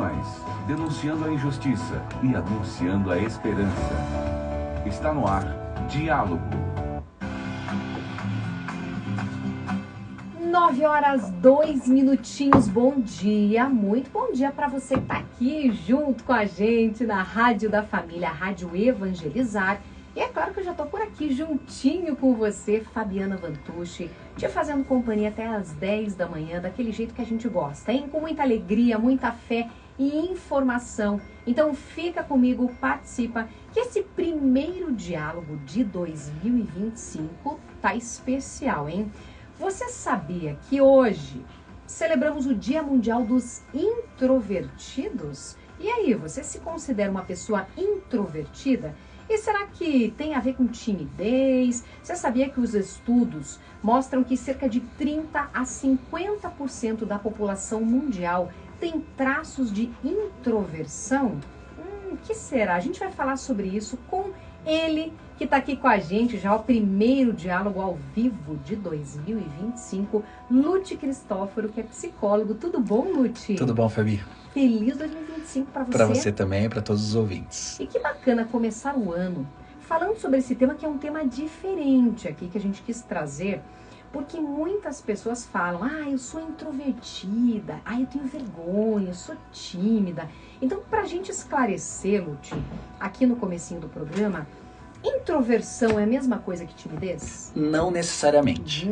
informações, denunciando a injustiça e anunciando a esperança. Está no ar, Diálogo. 9h02. Bom dia, muito bom dia para você que está aqui junto com a gente na Rádio da Família, a Rádio Evangelizar. E é claro que eu já estou por aqui juntinho com você, Fabiana Vantucci, te fazendo companhia até às 10 da manhã, daquele jeito que a gente gosta, hein? Com muita alegria, muita fé e informação. Então fica comigo, participa, que esse primeiro diálogo de 2025 tá especial, hein? Você sabia que hoje celebramos o Dia Mundial dos Introvertidos? E aí, você se considera uma pessoa introvertida? E será que tem a ver com timidez? Você sabia que os estudos mostram que cerca de 30 a 50% da população mundial tem traços de introversão? O que será? A gente vai falar sobre isso com ele, que está aqui com a gente, já o primeiro diálogo ao vivo de 2025, Lute Cristóforo, que é psicólogo. Tudo bom, Lute? Tudo bom, Fabi? Feliz 2025 para você. Para você também e para todos os ouvintes. E que bacana começar o ano falando sobre esse tema, que é um tema diferente aqui, que a gente quis trazer, porque muitas pessoas falam, eu sou introvertida, eu tenho vergonha, eu sou tímida. Então, para a gente esclarecer, Lute, aqui no comecinho do programa, introversão é a mesma coisa que timidez? Não necessariamente.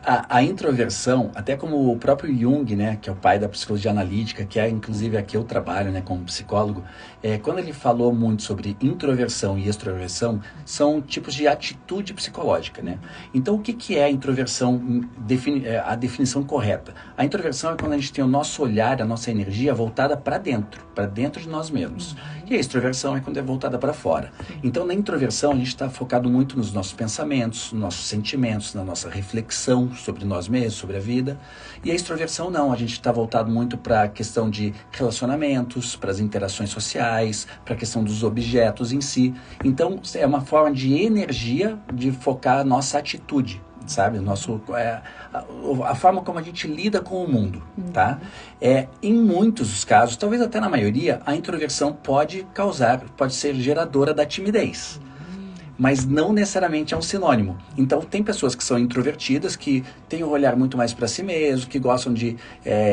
A introversão, até como o próprio Jung, né, que é o pai da psicologia analítica, que é inclusive aqui eu trabalho, né, como psicólogo, quando ele falou muito sobre introversão e extroversão, são tipos de atitude psicológica, né? Então, o que é a introversão? A definição correta. A introversão é quando a gente tem o nosso olhar, a nossa energia voltada para dentro de nós mesmos. E a extroversão é quando é voltada para fora. Então, na introversão, a gente está focado muito nos nossos pensamentos, nos nossos sentimentos, na nossa reflexão sobre nós mesmos, sobre a vida. E a extroversão não, a gente está voltado muito para a questão de relacionamentos, para as interações sociais, para a questão dos objetos em si. Então, é uma forma de energia de focar a nossa atitude, sabe? A forma como a gente lida com o mundo, tá? Em muitos dos casos, talvez até na maioria, a introversão pode ser geradora da timidez. Mas não necessariamente é um sinônimo. Então, tem pessoas que são introvertidas, que têm um olhar muito mais para si mesmo, que gostam de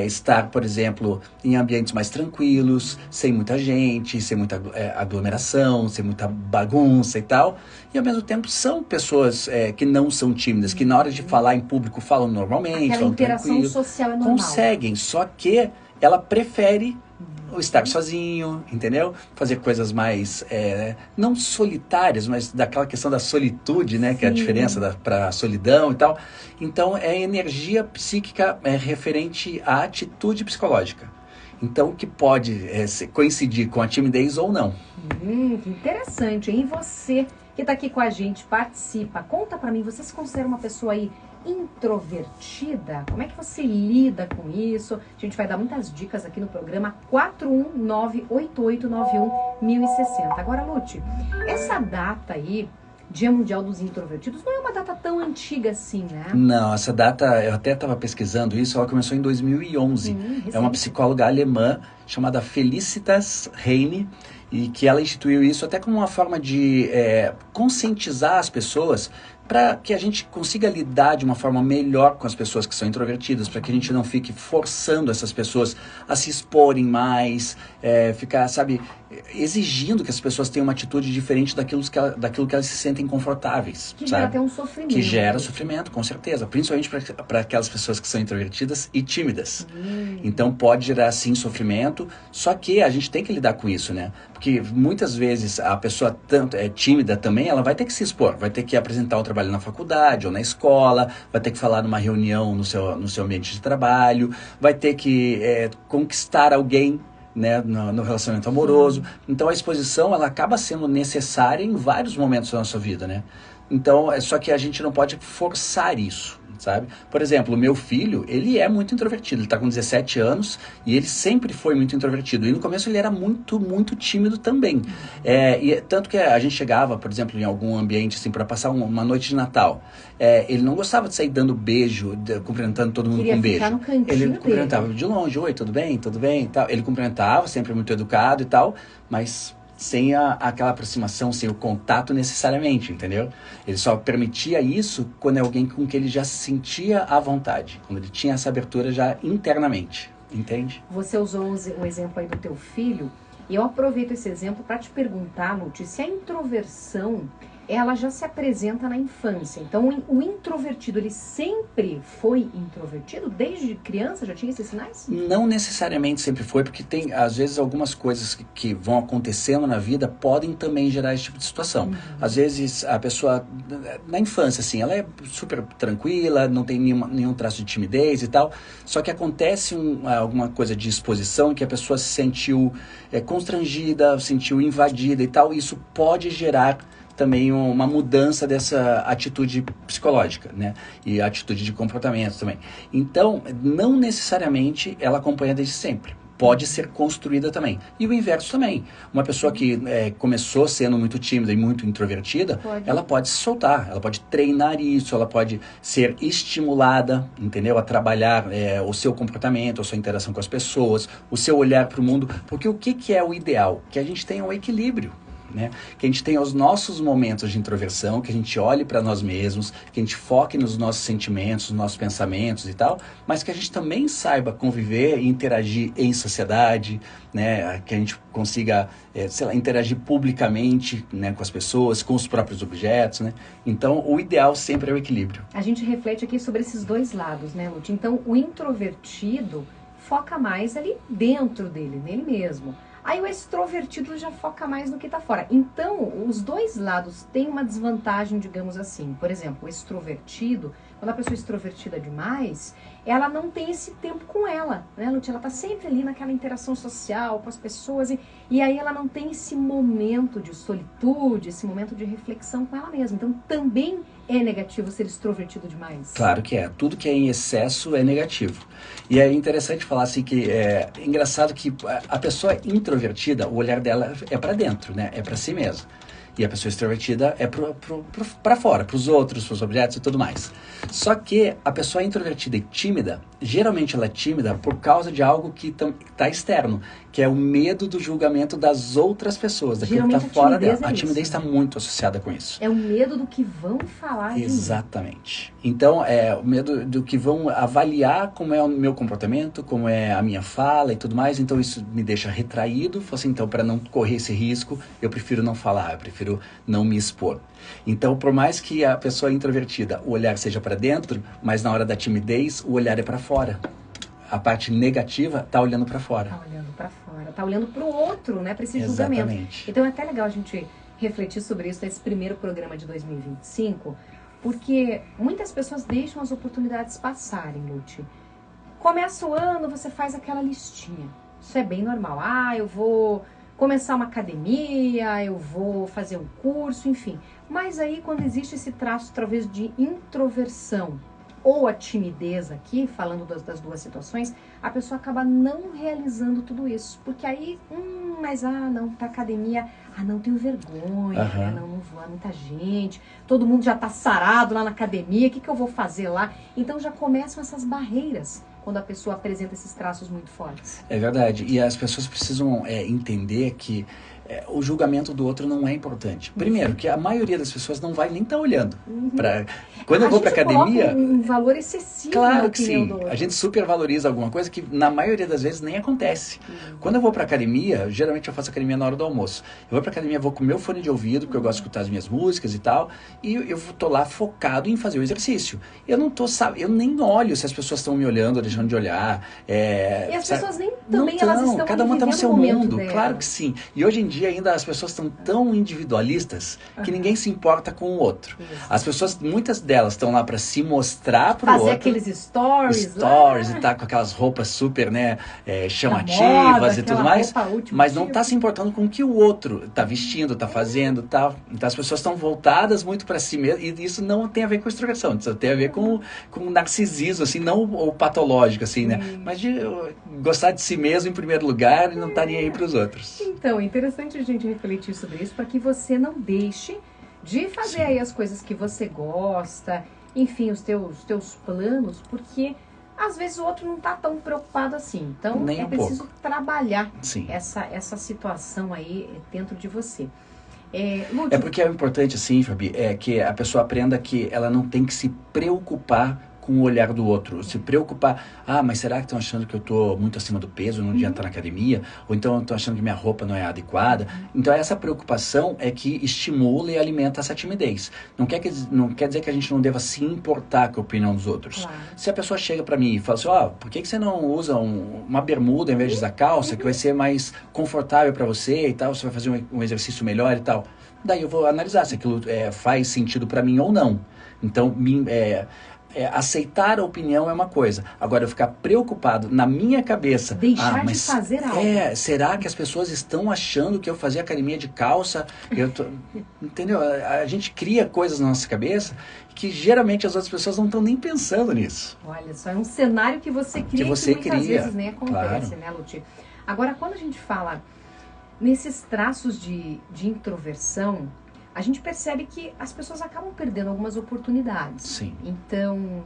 estar, por exemplo, em ambientes mais tranquilos, sem muita gente, sem muita aglomeração, sem muita bagunça e tal. E, ao mesmo tempo, são pessoas que não são tímidas, que na hora de falar em público falam normalmente, aquela falam interação tranquilo. Social é normal. Conseguem, só que ela prefere o estar sozinho, entendeu? Fazer coisas mais, não solitárias, mas daquela questão da solitude, né? Sim. Que é a diferença para a solidão e tal. Então, é energia psíquica referente à atitude psicológica. Então, que pode coincidir com a timidez ou não. Que interessante, hein? E você que está aqui com a gente, participa, conta para mim, você se considera uma pessoa aí introvertida? Como é que você lida com isso? A gente vai dar muitas dicas aqui no programa 41988911060. Agora, Lute, essa data aí, Dia Mundial dos Introvertidos, não é uma data tão antiga assim, né? Não, essa data, eu até estava pesquisando isso, ela começou em 2011. É uma psicóloga alemã chamada Felicitas Reine, e que ela instituiu isso até como uma forma de conscientizar as pessoas para que a gente consiga lidar de uma forma melhor com as pessoas que são introvertidas, para que a gente não fique forçando essas pessoas a se exporem mais, ficar, sabe, exigindo que as pessoas tenham uma atitude diferente daquilo que elas se sentem confortáveis. Que sabe? Gera até um sofrimento. Que gera sofrimento, com certeza, principalmente para aquelas pessoas que são introvertidas e tímidas. Então pode gerar sim sofrimento, só que a gente tem que lidar com isso, né? Porque muitas vezes a pessoa tanto é tímida também, ela vai ter que se expor, vai ter que apresentar o trabalho na faculdade ou na escola, vai ter que falar numa reunião no seu ambiente de trabalho, vai ter que conquistar alguém, né, no relacionamento amoroso. Então a exposição, ela acaba sendo necessária em vários momentos da nossa vida, né? Então, só que a gente não pode forçar isso, sabe? Por exemplo, o meu filho, ele é muito introvertido, ele está com 17 anos e ele sempre foi muito introvertido. E no começo ele era muito, muito tímido também. E tanto que a gente chegava, por exemplo, em algum ambiente assim, para passar uma noite de Natal. Ele não gostava de sair dando beijo, cumprimentando todo mundo com beijo. No cantinho ele cumprimentava de longe, oi, tudo bem, e tal. Ele cumprimentava, sempre muito educado e tal, mas sem aquela aproximação, sem o contato necessariamente, entendeu? Ele só permitia isso quando é alguém com quem ele já se sentia à vontade, quando ele tinha essa abertura já internamente, entende? Você usou o exemplo aí do teu filho, e eu aproveito esse exemplo para te perguntar, Lúcia, se a introversão, ela já se apresenta na infância. Então, o introvertido, ele sempre foi introvertido? Desde criança já tinha esses sinais? Não necessariamente sempre foi, porque tem, às vezes, algumas coisas que vão acontecendo na vida podem também gerar esse tipo de situação. Às vezes, a pessoa, na infância, assim, ela é super tranquila, não tem nenhum traço de timidez e tal, só que acontece alguma coisa de exposição que a pessoa se sentiu constrangida, se sentiu invadida e tal, e isso pode gerar também uma mudança dessa atitude psicológica, né? E atitude de comportamento também. Então, não necessariamente ela acompanha desde sempre. Pode ser construída também. E o inverso também. Uma pessoa que começou sendo muito tímida e muito introvertida, ela pode se soltar, ela pode treinar isso, ela pode ser estimulada, entendeu? A trabalhar o seu comportamento, a sua interação com as pessoas, o seu olhar para o mundo. Porque o que é o ideal? Que a gente tenha um equilíbrio. Né? Que a gente tenha os nossos momentos de introversão, que a gente olhe para nós mesmos, que a gente foque nos nossos sentimentos, nos nossos pensamentos e tal, mas que a gente também saiba conviver e interagir em sociedade, né? Que a gente consiga, sei lá, interagir publicamente, né, com as pessoas, com os próprios objetos, né? Então, o ideal sempre é o equilíbrio. A gente reflete aqui sobre esses dois lados, né, Lúcia? Então, o introvertido foca mais ali dentro dele, nele mesmo. Aí o extrovertido já foca mais no que está fora. Então, os dois lados têm uma desvantagem, digamos assim. Por exemplo, o extrovertido, quando a pessoa é extrovertida demais, ela não tem esse tempo com ela, né, Lúcia? Ela está sempre ali naquela interação social com as pessoas e aí ela não tem esse momento de solitude, esse momento de reflexão com ela mesma. Então, também é negativo ser extrovertido demais? Claro que é. Tudo que é em excesso é negativo. E é interessante falar assim que é engraçado que a pessoa introvertida, o olhar dela é para dentro, né? É para si mesma. E a pessoa extrovertida é para fora, para os outros, para os objetos e tudo mais. Só que a pessoa introvertida e tímida, geralmente ela é tímida por causa de algo que está externo, que é o medo do julgamento das outras pessoas, daquilo que está fora dela. A timidez está muito associada com isso. É o medo do que vão falar de mim. Exatamente. Então, é o medo do que vão avaliar como é o meu comportamento, como é a minha fala e tudo mais. Então, isso me deixa retraído. Assim, então, para não correr esse risco, eu prefiro não falar, eu prefiro não me expor. Então, por mais que a pessoa introvertida, o olhar seja para dentro, mas na hora da timidez, o olhar é para fora. A parte negativa está olhando para fora. Está olhando para fora, está olhando para o outro, né? Para esse julgamento. Exatamente. Então, é até legal a gente refletir sobre isso nesse primeiro programa de 2025, porque muitas pessoas deixam as oportunidades passarem, Lúcia. Começa o ano, você faz aquela listinha. Isso é bem normal. Eu vou começar uma academia, eu vou fazer um curso, enfim. Mas aí, quando existe esse traço, talvez, de introversão ou a timidez aqui, falando das duas situações, a pessoa acaba não realizando tudo isso. Porque aí, não, pra academia, não, tenho vergonha, não vou, há muita gente, todo mundo já tá sarado lá na academia, o que eu vou fazer lá? Então já começam essas barreiras quando a pessoa apresenta esses traços muito fortes. É verdade, e as pessoas precisam entender que o julgamento do outro não é importante. Primeiro, que a maioria das pessoas não vai nem estar olhando. Quando eu vou para academia... coloca um valor excessivo. Claro que sim. A gente supervaloriza alguma coisa que na maioria das vezes nem acontece. Quando eu vou para academia, geralmente eu faço academia na hora do almoço. Eu vou para academia, vou com o meu fone de ouvido, porque eu gosto de escutar as minhas músicas e tal, e eu tô lá focado em fazer o exercício. Eu não tô, eu nem olho se as pessoas estão me olhando ou deixando de olhar. E as pessoas nem também, elas estão cada uma está no seu mundo, claro que sim. E hoje em dia dia ainda as pessoas estão tão individualistas que ninguém se importa com o outro. As pessoas, muitas delas estão lá para se mostrar pro outro. Fazer aqueles stories e tá com aquelas roupas super, né, chamativas e tudo mais, mas não tá se importando com o que o outro tá vestindo, tá fazendo, tal. Então as pessoas estão voltadas muito para si mesmas, e isso não tem a ver com extroversão, isso tem a ver com narcisismo, assim, não o patológico, assim, né, mas de gostar de si mesmo em primeiro lugar e não tá nem aí para os outros. Então, é interessante a gente refletir sobre isso para que você não deixe de fazer aí as coisas que você gosta, enfim, os teus planos, porque às vezes o outro não tá tão preocupado assim. Então, nem preciso trabalhar Sim. essa situação aí dentro de você. É porque é importante, assim, Fabi, que a pessoa aprenda que ela não tem que se preocupar com o olhar do outro, se preocupar, mas será que estão achando que eu estou muito acima do peso, não devia estar na academia, ou então estão achando que minha roupa não é adequada. Então essa preocupação é que estimula e alimenta essa timidez. Não quer dizer que a gente não deva se importar com a opinião dos outros. Claro. Se a pessoa chega para mim e fala assim, por que você não usa uma bermuda em vez de usar calça, que vai ser mais confortável para você e tal, você vai fazer um exercício melhor e tal. Daí eu vou analisar se aquilo faz sentido para mim ou não. Então, aceitar a opinião é uma coisa. Agora, eu ficar preocupado na minha cabeça... Deixar de fazer algo. Será que as pessoas estão achando que eu fazia academia de calça? Entendeu? A gente cria coisas na nossa cabeça que geralmente as outras pessoas não estão nem pensando nisso. Olha só, é um cenário que você cria que muitas vezes nem acontece, né, Luti? Agora, quando a gente fala nesses traços de introversão, a gente percebe que as pessoas acabam perdendo algumas oportunidades. Sim. Então,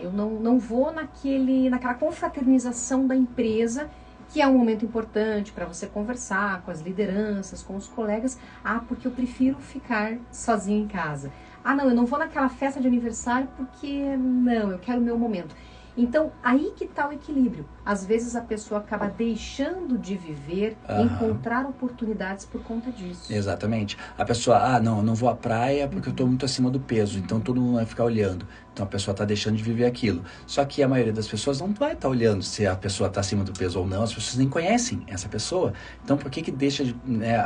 eu não vou naquela confraternização da empresa, que é um momento importante para você conversar com as lideranças, com os colegas. Porque eu prefiro ficar sozinho em casa. Não, eu não vou naquela festa de aniversário porque, não, eu quero o meu momento. Então, aí que está o equilíbrio. Às vezes a pessoa acaba deixando de viver, encontrar oportunidades por conta disso. Exatamente. A pessoa, não, eu não vou à praia porque eu estou muito acima do peso, então todo mundo vai ficar olhando. Então a pessoa está deixando de viver aquilo. Só que a maioria das pessoas não vai estar olhando se a pessoa está acima do peso ou não, as pessoas nem conhecem essa pessoa. Então por que deixa de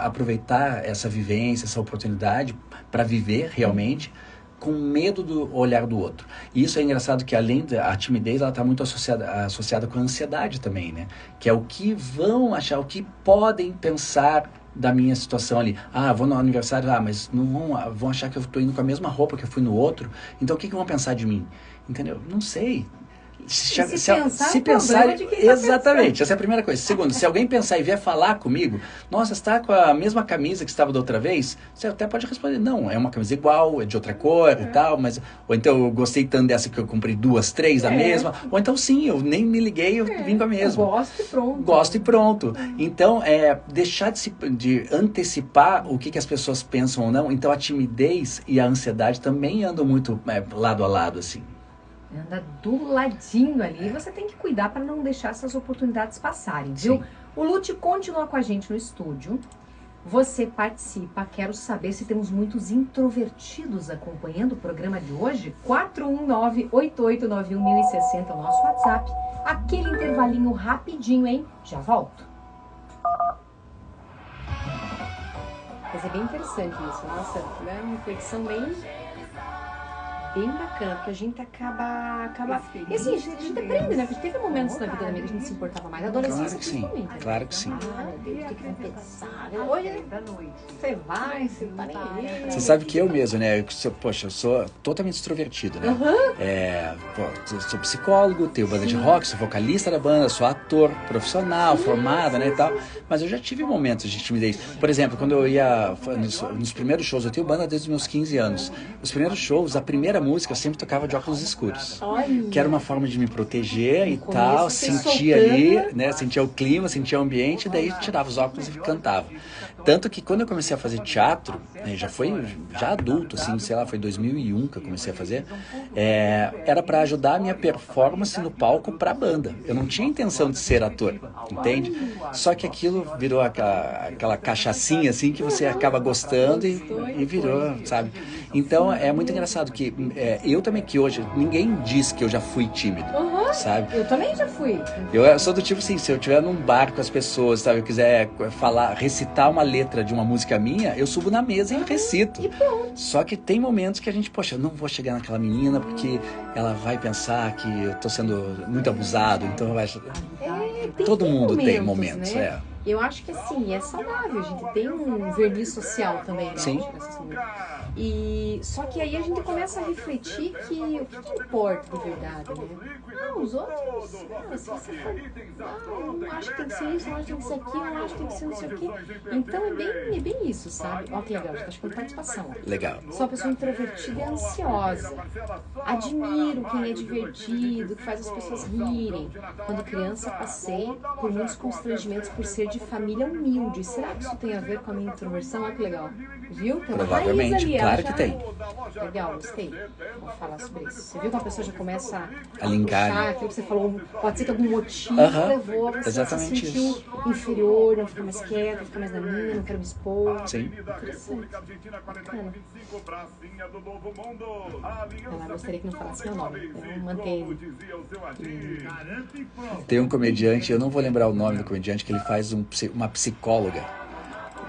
aproveitar essa vivência, essa oportunidade para viver realmente, com medo do olhar do outro? E isso é engraçado, que além da timidez, ela está muito associada com a ansiedade também, né? Que é o que vão achar, o que podem pensar da minha situação ali. Vou no aniversário, mas não vão achar que eu estou indo com a mesma roupa que eu fui no outro, então o que vão pensar de mim? Entendeu? Não sei. Se pensar, exatamente, essa é a primeira coisa. Segundo, se alguém pensar e vier falar comigo, nossa, você está com a mesma camisa que estava da outra vez, você até pode responder, não, é uma camisa igual, é de outra cor e tal, ou então eu gostei tanto dessa que eu comprei 2, 3 da mesma, ou então sim, eu nem me liguei, eu vim com a mesma. Gosto e pronto. Então, deixar de antecipar o que as pessoas pensam ou não. Então a timidez e a ansiedade também andam muito lado a lado, assim. Anda do ladinho ali. E você tem que cuidar para não deixar essas oportunidades passarem, viu? Sim. O Lute continua com a gente no estúdio. Você participa. Quero saber se temos muitos introvertidos acompanhando o programa de hoje. 419-8891-1060 é o nosso WhatsApp. Aquele intervalinho rapidinho, hein? Já volto. Mas é bem interessante isso. Nossa, é uma reflexão bem bacana, porque a gente acaba... E assim, a gente aprende, né? Porque teve momentos na vida da amiga que a gente se importava mais. Adolescência, principalmente. Né? Claro que sim. Meu Deus, o que vão pensar? Hoje, você vai, você tá nem aí. Você sabe que eu mesmo, né? Eu sou totalmente extrovertido, né? Eu sou psicólogo, tenho banda de rock, sou vocalista da banda, sou ator profissional, formado, né, e tal. Mas eu já tive momentos de timidez. Por exemplo, quando eu ia nos primeiros shows, eu tenho banda desde os meus 15 anos. Os primeiros shows, a primeira música eu sempre tocava de óculos escuros. Que era uma forma de me proteger e tal, sentia ali, né, sentia o clima, sentia o ambiente, e daí tirava os óculos e cantava. Tanto que quando eu comecei a fazer teatro, já adulto, assim, sei lá, foi 2001 que eu comecei a fazer, era para ajudar a minha performance no palco pra banda. Eu não tinha intenção de ser ator, entende? Só que aquilo virou aquela cachaçinha, assim, que você acaba gostando e virou, sabe? Então, é muito engraçado que eu também, que hoje, ninguém diz que eu já fui tímido. sabe? Eu também já fui. Eu sou do tipo assim, se eu estiver num bar com as pessoas, sabe, eu quiser recitar uma letra de uma música minha, eu subo na mesa e recito. E pronto. Só que tem momentos que a gente, poxa, eu não vou chegar naquela menina porque ela vai pensar que eu tô sendo muito abusado, então vai... Todo mundo tem momentos, né? Eu acho que assim, é saudável, a gente tem um verniz social também, né? Sim. E só que aí a gente começa a refletir que o que importa de verdade, né? Não, os outros, se você for, não acho que tem que ser isso, não acho que tem que ser aquilo, não acho que tem que ser não sei o quê. Então é bem isso, sabe? Olha que legal, a gente tá chamando participação. Legal. Sou uma pessoa introvertida e ansiosa. Admiro quem é divertido, que faz as pessoas rirem. Quando criança passei por muitos constrangimentos por ser de família humilde. Será que isso tem a ver com a minha introversão? Olha que legal. Viu? Tem uma provavelmente, raiz ali, claro que tem. Legal, gostei. Vou falar sobre isso. Você viu que a pessoa já começa a linkar, puxar, aquilo que você falou, pode ser que algum motivo levou você exatamente a se sentir isso. inferior, não ficar mais quieto, ficar mais na minha, não quero me expor. Sim. Interessante. Bacana. Eu gostaria que não falasse meu nome. Eu mantenho. Tem um comediante, eu não vou lembrar o nome do comediante, que ele faz uma psicóloga.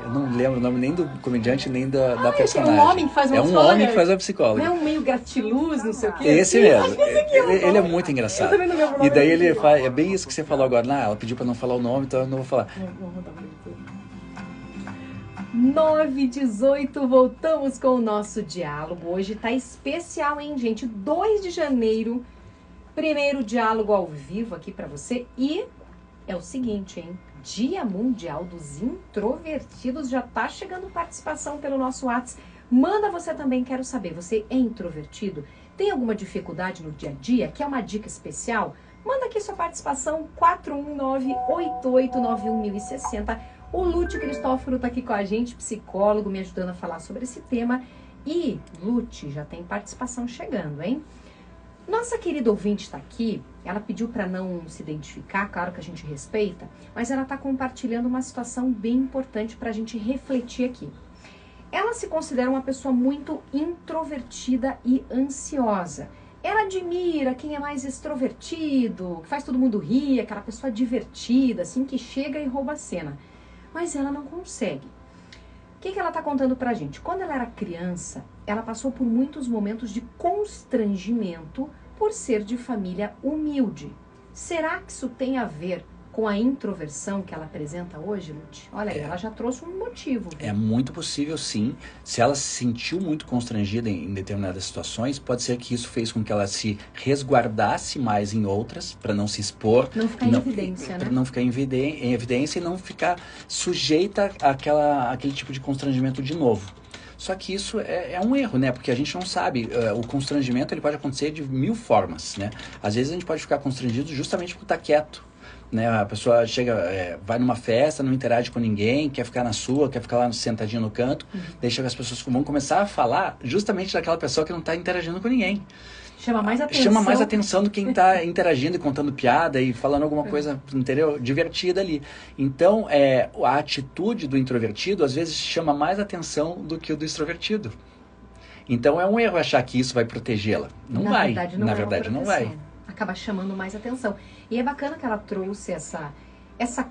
Eu não lembro o nome nem do comediante, nem da personagem. É um homem que faz uma É um psicóloga. homem que faz uma psicóloga. Não é um meio gratiluz, não sei o quê? Esse mesmo. Ele é muito engraçado. Eu também não lembro o nome E daí dele. ele faz, é bem isso que você falou agora. Ela pediu pra não falar o nome, então eu não vou falar. Não vou dar um 9h18, voltamos com o nosso diálogo. Hoje tá especial, hein, gente? 2 de janeiro, primeiro diálogo ao vivo aqui pra você. E é o seguinte, hein? Dia Mundial dos Introvertidos. Já tá chegando participação pelo nosso WhatsApp. Manda você também, quero saber. Você é introvertido? Tem alguma dificuldade no dia a dia? Quer uma dica especial? Manda aqui sua participação, 419-8891-1060. O Lúcio Cristóforo tá aqui com a gente, psicólogo, me ajudando a falar sobre esse tema. E, Lúcio, já tem participação chegando, hein? Nossa querida ouvinte está aqui, ela pediu para não se identificar, claro que a gente respeita, mas ela está compartilhando uma situação bem importante para a gente refletir aqui. Ela se considera uma pessoa muito introvertida e ansiosa. Ela admira quem é mais extrovertido, que faz todo mundo rir, aquela pessoa divertida, assim, que chega e rouba a cena. Mas ela não consegue. O que ela está contando pra gente? Quando ela era criança, ela passou por muitos momentos de constrangimento por ser de família humilde. Será que isso tem a ver com a introversão que ela apresenta hoje, Lute? Olha, ela já trouxe um motivo. Viu? É muito possível, sim. Se ela se sentiu muito constrangida em determinadas situações, pode ser que isso fez com que ela se resguardasse mais em outras, para não se expor. Não ficar em evidência, né? Para não ficar em evidência e não ficar sujeita àquele tipo de constrangimento de novo. Só que isso é um erro, né? Porque a gente não sabe, o constrangimento ele pode acontecer de 1000 formas, né? Às vezes a gente pode ficar constrangido justamente por estar quieto. Né? A pessoa chega, vai numa festa, não interage com ninguém, quer ficar na sua, quer ficar lá sentadinho no canto, deixa que as pessoas vão começar a falar justamente daquela pessoa que não está interagindo com ninguém. Chama mais atenção. Chama mais atenção do quem está interagindo e contando piada e falando alguma coisa, entendeu? Divertida ali. Então, a atitude do introvertido, às vezes, chama mais atenção do que o do extrovertido. Então, é um erro achar que isso vai protegê-la. Não vai. Na verdade, não vai. Acaba chamando mais atenção. E é bacana que ela trouxe essa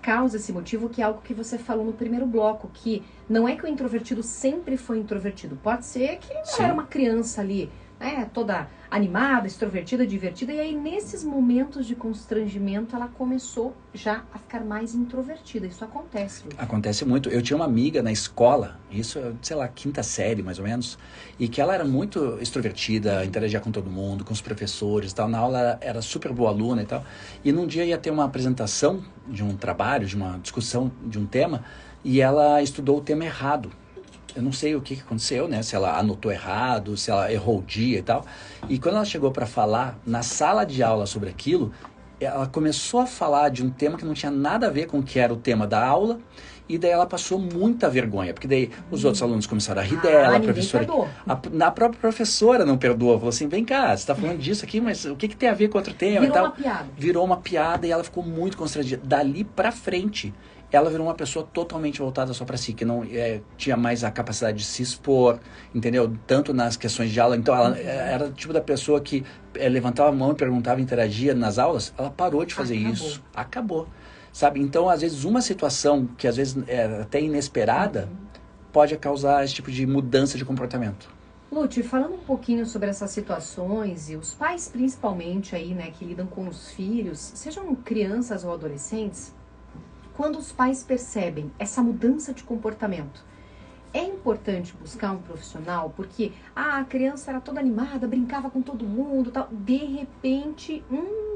causa, esse motivo, que é algo que você falou no primeiro bloco, que não é que o introvertido sempre foi introvertido. Pode ser que ele era uma criança ali, né, toda animada, extrovertida, divertida, e aí nesses momentos de constrangimento ela começou já a ficar mais introvertida. Isso acontece. Viu? Acontece muito. Eu tinha uma amiga na escola, isso, sei lá, 5ª série mais ou menos, e que ela era muito extrovertida, interagia com todo mundo, com os professores e tal. Na aula era super boa aluna e tal. E num dia ia ter uma apresentação de um trabalho, de uma discussão de um tema, e ela estudou o tema errado. Eu não sei o que aconteceu, né? Se ela anotou errado, se ela errou o dia e tal. E quando ela chegou para falar na sala de aula sobre aquilo, ela começou a falar de um tema que não tinha nada a ver com o que era o tema da aula. E daí ela passou muita vergonha, porque daí os outros alunos começaram a rir dela, a professora... A própria professora não perdoou, falou assim, vem cá, você está falando disso aqui, mas o que tem a ver com outro tema? Virou e tal? Uma piada. Virou uma piada e ela ficou muito constrangida. Dali pra frente, ela virou uma pessoa totalmente voltada só para si, que não tinha mais a capacidade de se expor, entendeu? Tanto nas questões de aula. Então, ela era o tipo da pessoa que levantava a mão e perguntava, interagia nas aulas. Ela parou de fazer isso. Acabou. Sabe? Então, às vezes, uma situação que às vezes é até inesperada pode causar esse tipo de mudança de comportamento. Lúcio, falando um pouquinho sobre essas situações e os pais principalmente aí, né, que lidam com os filhos, sejam crianças ou adolescentes, quando os pais percebem essa mudança de comportamento, é importante buscar um profissional porque a criança era toda animada, brincava com todo mundo, tal, de repente,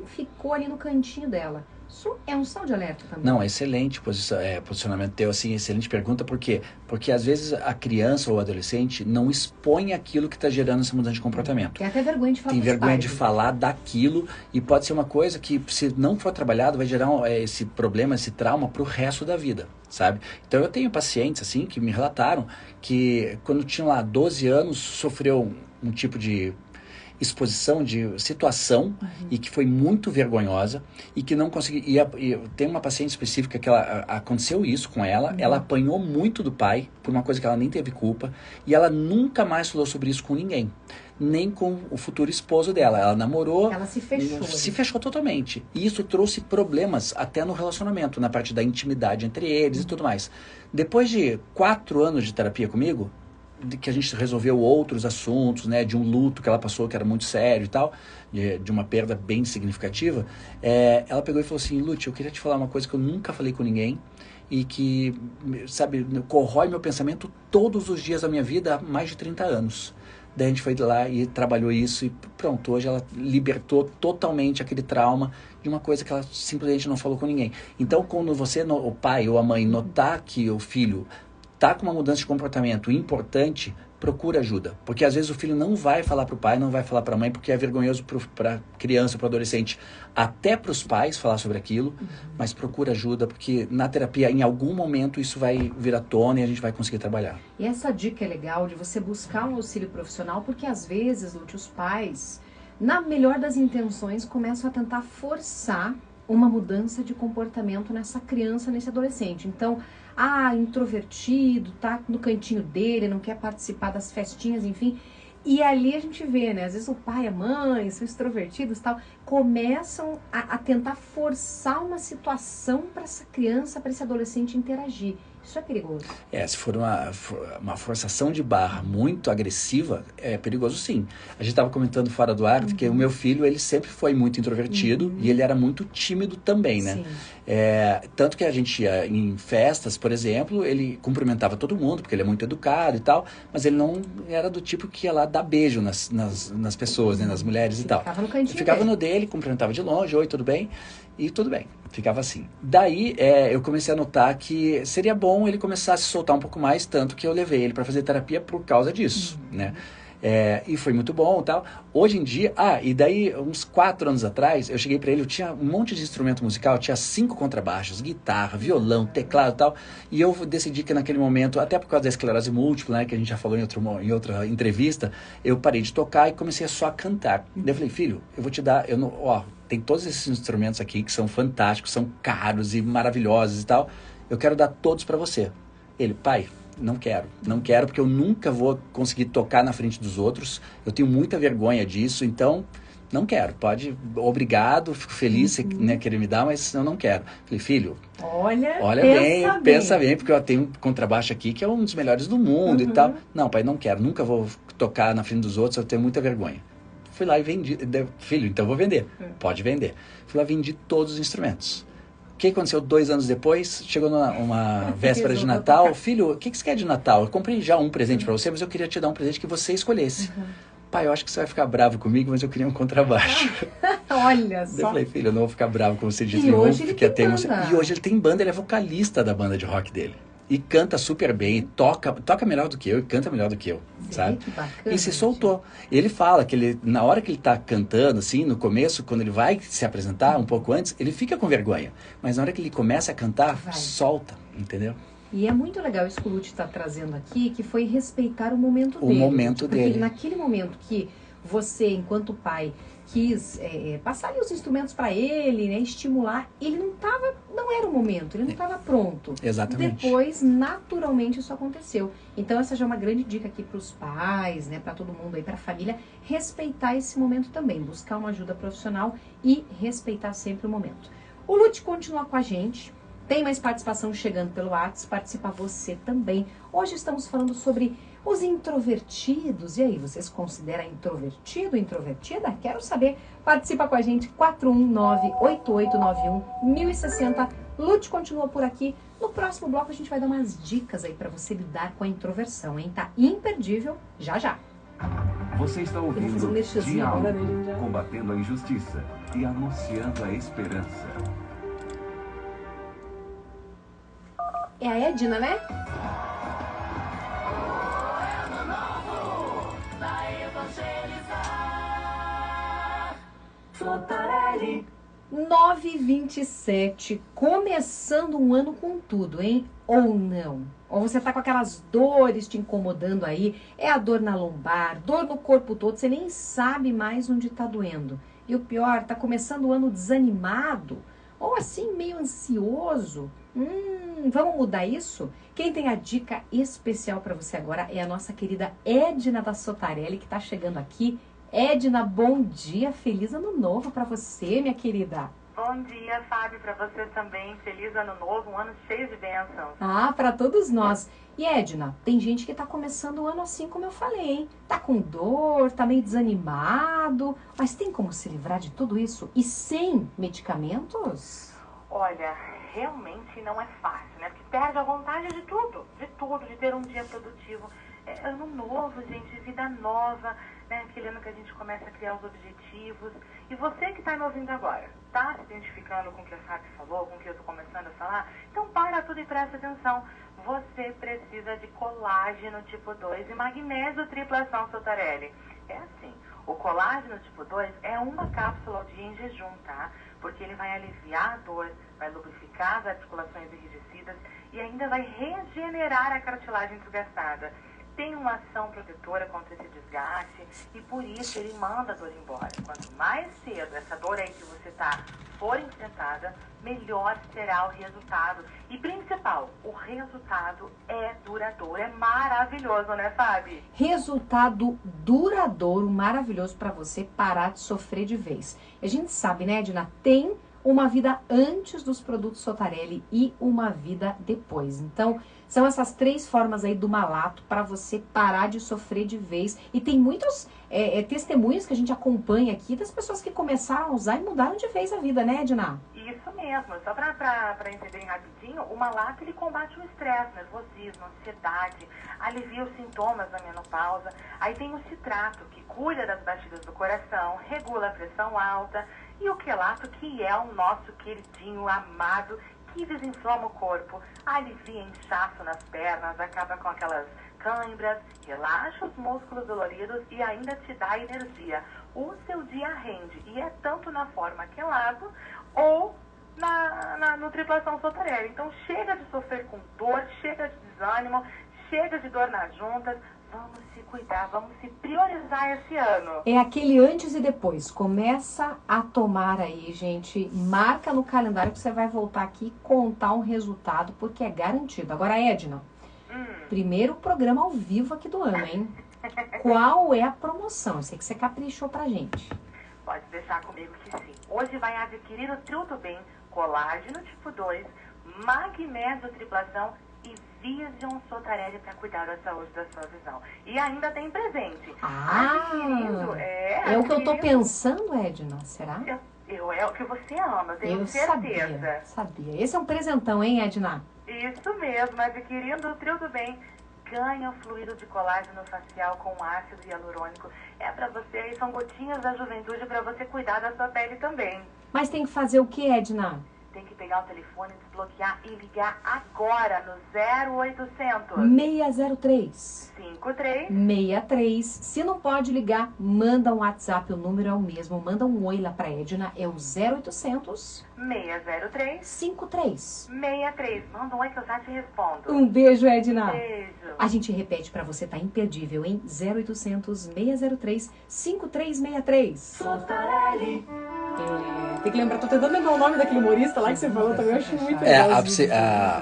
ficou ali no cantinho dela. Isso é um sinal de alerta também. Não, excelente posicionamento teu, assim, excelente pergunta, por quê? Porque às vezes a criança ou o adolescente não expõe aquilo que está gerando essa mudança de comportamento. Tem até vergonha de falar. Tem vergonha de falar daquilo, e pode ser uma coisa que, se não for trabalhado, vai gerar esse problema, esse trauma para o resto da vida, sabe? Então eu tenho pacientes, assim, que me relataram que quando tinham lá 12 anos, sofreu um tipo de exposição de situação e que foi muito vergonhosa e que não conseguia. E tem uma paciente específica que aconteceu isso com ela, ela apanhou muito do pai por uma coisa que ela nem teve culpa e ela nunca mais falou sobre isso com ninguém, nem com o futuro esposo dela. Ela namorou, ela se fechou. Se fechou totalmente. E isso trouxe problemas até no relacionamento, na parte da intimidade entre eles e tudo mais. Depois de 4 anos de terapia comigo, que a gente resolveu outros assuntos, né, de um luto que ela passou que era muito sério e tal, de uma perda bem significativa, ela pegou e falou assim: Lúcio, eu queria te falar uma coisa que eu nunca falei com ninguém e que, sabe, corrói meu pensamento todos os dias da minha vida há mais de 30 anos. Daí a gente foi lá e trabalhou isso e pronto, hoje ela libertou totalmente aquele trauma de uma coisa que ela simplesmente não falou com ninguém. Então, quando você, o pai ou a mãe, notar que o filho tá com uma mudança de comportamento importante, procura ajuda. Porque às vezes o filho não vai falar para o pai, não vai falar para a mãe, porque é vergonhoso para a criança, para o adolescente, até para os pais falar sobre aquilo, mas procura ajuda, porque na terapia, em algum momento, isso vai vir à tona e a gente vai conseguir trabalhar. E essa dica é legal de você buscar um auxílio profissional, porque às vezes, Lúcio, os pais, na melhor das intenções, começam a tentar forçar uma mudança de comportamento nessa criança, nesse adolescente. Então, introvertido, tá no cantinho dele, não quer participar das festinhas, enfim. E ali a gente vê, né? Às vezes o pai e a mãe são extrovertidos e tal, começam a tentar forçar uma situação para essa criança, para esse adolescente interagir. Isso é perigoso. Se for uma forçação de barra muito agressiva, é perigoso sim. A gente estava comentando fora do ar que o meu filho, ele sempre foi muito introvertido e ele era muito tímido também, né? Sim. Tanto que a gente ia em festas, por exemplo, ele cumprimentava todo mundo, porque ele é muito educado e tal, mas ele não era do tipo que ia lá dar beijo nas pessoas, né, nas mulheres e tal. Ficava no cantinho Ficava no dele, cumprimentava de longe, oi, tudo bem? E tudo bem, ficava assim. Daí eu comecei a notar que seria bom ele começar a se soltar um pouco mais, tanto que eu levei ele para fazer terapia por causa disso, né? E foi muito bom e tal. Hoje em dia, e daí uns 4 anos atrás, eu cheguei para ele, eu tinha um monte de instrumento musical, tinha 5 contrabaixos, guitarra, violão, teclado e tal, e eu decidi que naquele momento, até por causa da esclerose múltipla, né, que a gente já falou em outra entrevista, eu parei de tocar e comecei só a cantar. Daí eu falei: filho, eu vou te dar, tem todos esses instrumentos aqui que são fantásticos, são caros e maravilhosos e tal, eu quero dar todos para você. Ele: pai, não quero porque eu nunca vou conseguir tocar na frente dos outros, eu tenho muita vergonha disso, então não quero, obrigado, fico feliz se querer me dar, mas eu não quero. Falei: filho, olha pensa bem, porque eu tenho um contrabaixo aqui que é um dos melhores do mundo e tal. Não, pai, não quero, nunca vou tocar na frente dos outros, eu tenho muita vergonha. Fui lá e vendi. Filho, então eu vou vender. Pode vender. Fui lá e vendi todos os instrumentos. O que aconteceu 2 anos depois? Chegou numa véspera de Natal. Filho, o que você quer de Natal? Eu comprei já um presente para você, mas eu queria te dar um presente que você escolhesse. Pai, eu acho que você vai ficar bravo comigo, mas eu queria um contrabaixo. Olha só. Eu falei: filho, eu não vou ficar bravo com você de jeito nenhum. E hoje ele tem banda, ele é vocalista da banda de rock dele. E canta super bem, toca melhor do que eu e canta melhor do que eu, sabe? Que bacana, e se soltou. Ele fala que na hora que ele tá cantando, assim, no começo, quando ele vai se apresentar um pouco antes, ele fica com vergonha. Mas na hora que ele começa a cantar, solta, entendeu? E é muito legal isso que o Lúcio está trazendo aqui, que foi respeitar o momento dele. O momento dele. Porque naquele momento que você, enquanto pai, quis passar ali os instrumentos para ele, né, estimular, ele não era o momento, ele não estava pronto. Exatamente. Depois, naturalmente, isso aconteceu. Então, essa já é uma grande dica aqui para os pais, né, para todo mundo aí, para a família, respeitar esse momento também, buscar uma ajuda profissional e respeitar sempre o momento. O Lute continua com a gente. Tem mais participação chegando pelo WhatsApp, participa você também. Hoje estamos falando sobre os introvertidos. E aí, você se considera introvertido, introvertida? Quero saber. Participa com a gente, 419-8891-1060. Lute continua por aqui. No próximo bloco a gente vai dar umas dicas aí para você lidar com a introversão, hein? Tá imperdível, já já. Você está ouvindo Diálogo, combatendo a injustiça e anunciando a esperança. É a Edna, né? Sotarelli. 9h27, começando um ano com tudo, hein? Ou não? Ou você tá com aquelas dores te incomodando aí, é a dor na lombar, dor no corpo todo, você nem sabe mais onde tá doendo. E o pior, tá começando o ano desanimado, ou assim meio ansioso. Vamos mudar isso? Quem tem a dica especial para você agora é a nossa querida Edna da Sotarelli, que tá chegando aqui. Edna, bom dia, feliz ano novo para você, minha querida. Bom dia, Fábio, para você também. Feliz ano novo, um ano cheio de bênçãos. Ah, para todos nós. E Edna, tem gente que tá começando o ano assim como eu falei, hein? Tá com dor, tá meio desanimado, mas tem como se livrar de tudo isso e sem medicamentos? Olha, realmente não é fácil, né? Porque perde a vontade de tudo, de ter um dia produtivo. É ano novo, gente, vida nova, né? Aquele ano que a gente começa a criar os objetivos. E você que está me ouvindo agora, tá se identificando com o que a Fábio falou, com o que eu estou começando a falar? Então para tudo e presta atenção. Você precisa de colágeno tipo 2 e magnésio triplação Sotarelli. É assim, o colágeno tipo 2 é uma cápsula ao dia em jejum, tá? Porque ele vai aliviar a dor, vai lubrificar as articulações enrijecidas e ainda vai regenerar a cartilagem desgastada. Tem uma ação protetora contra esse desgaste e por isso ele manda a dor embora. Quanto mais cedo essa dor aí que você tá for enfrentada, melhor será o resultado. E principal, o resultado é duradouro, é maravilhoso, né, Fábio? Resultado duradouro, maravilhoso para você parar de sofrer de vez. A gente sabe, né, Edna, tem uma vida antes dos produtos Sotarelli e uma vida depois. Então, são essas 3 formas aí do malato para você parar de sofrer de vez. E tem muitos testemunhos que a gente acompanha aqui das pessoas que começaram a usar e mudaram de vez a vida, né, Edna? Isso mesmo. Só para entender rapidinho, o malato ele combate o estresse, nervosismo, ansiedade, alivia os sintomas da menopausa. Aí tem o citrato, que cuida das batidas do coração, regula a pressão alta. E o quelato, que é o nosso queridinho amado, que desinflama o corpo, alivia inchaço nas pernas, acaba com aquelas câimbras, relaxa os músculos doloridos e ainda te dá energia. O seu dia rende, e é tanto na forma quelato ou no triplação Sotarelli. Então chega de sofrer com dor, chega de desânimo, chega de dor nas juntas. Vamos se cuidar, vamos se priorizar esse ano. É aquele antes e depois. Começa a tomar aí, gente. Marca no calendário que você vai voltar aqui e contar um resultado, porque é garantido. Agora, Edna, primeiro programa ao vivo aqui do ano, hein? Qual é a promoção? Eu sei que você caprichou pra gente. Pode deixar comigo que sim. Hoje vai adquirir o Triltubem, colágeno tipo 2, magnésio triplação e Vision Sotarelli para cuidar da saúde da sua visão. E ainda tem presente. É o que eu tô pensando, Edna, será? É o que você ama, tenho certeza. Sabia. Esse é um presentão, hein, Edna? Isso mesmo, adquirindo o Triltubem, ganha o fluido de colágeno facial com ácido hialurônico. É para você, aí são gotinhas da juventude para você cuidar da sua pele também. Mas tem que fazer o que, Edna? tem que pegar o telefone, desbloquear e ligar agora no 0800 603 53 63. Se não pode ligar, manda um WhatsApp, o número é o mesmo. Manda um oi lá pra Edna, é o 0800 603 53. 63. Manda um oi que eu já te respondo. Um beijo, Edna. Beijo. A gente repete pra você, tá imperdível, hein? 0800 603 5363. Tem que lembrar, tô tentando lembrar o nome daquele humorista lá que você falou também, eu acho muito legal.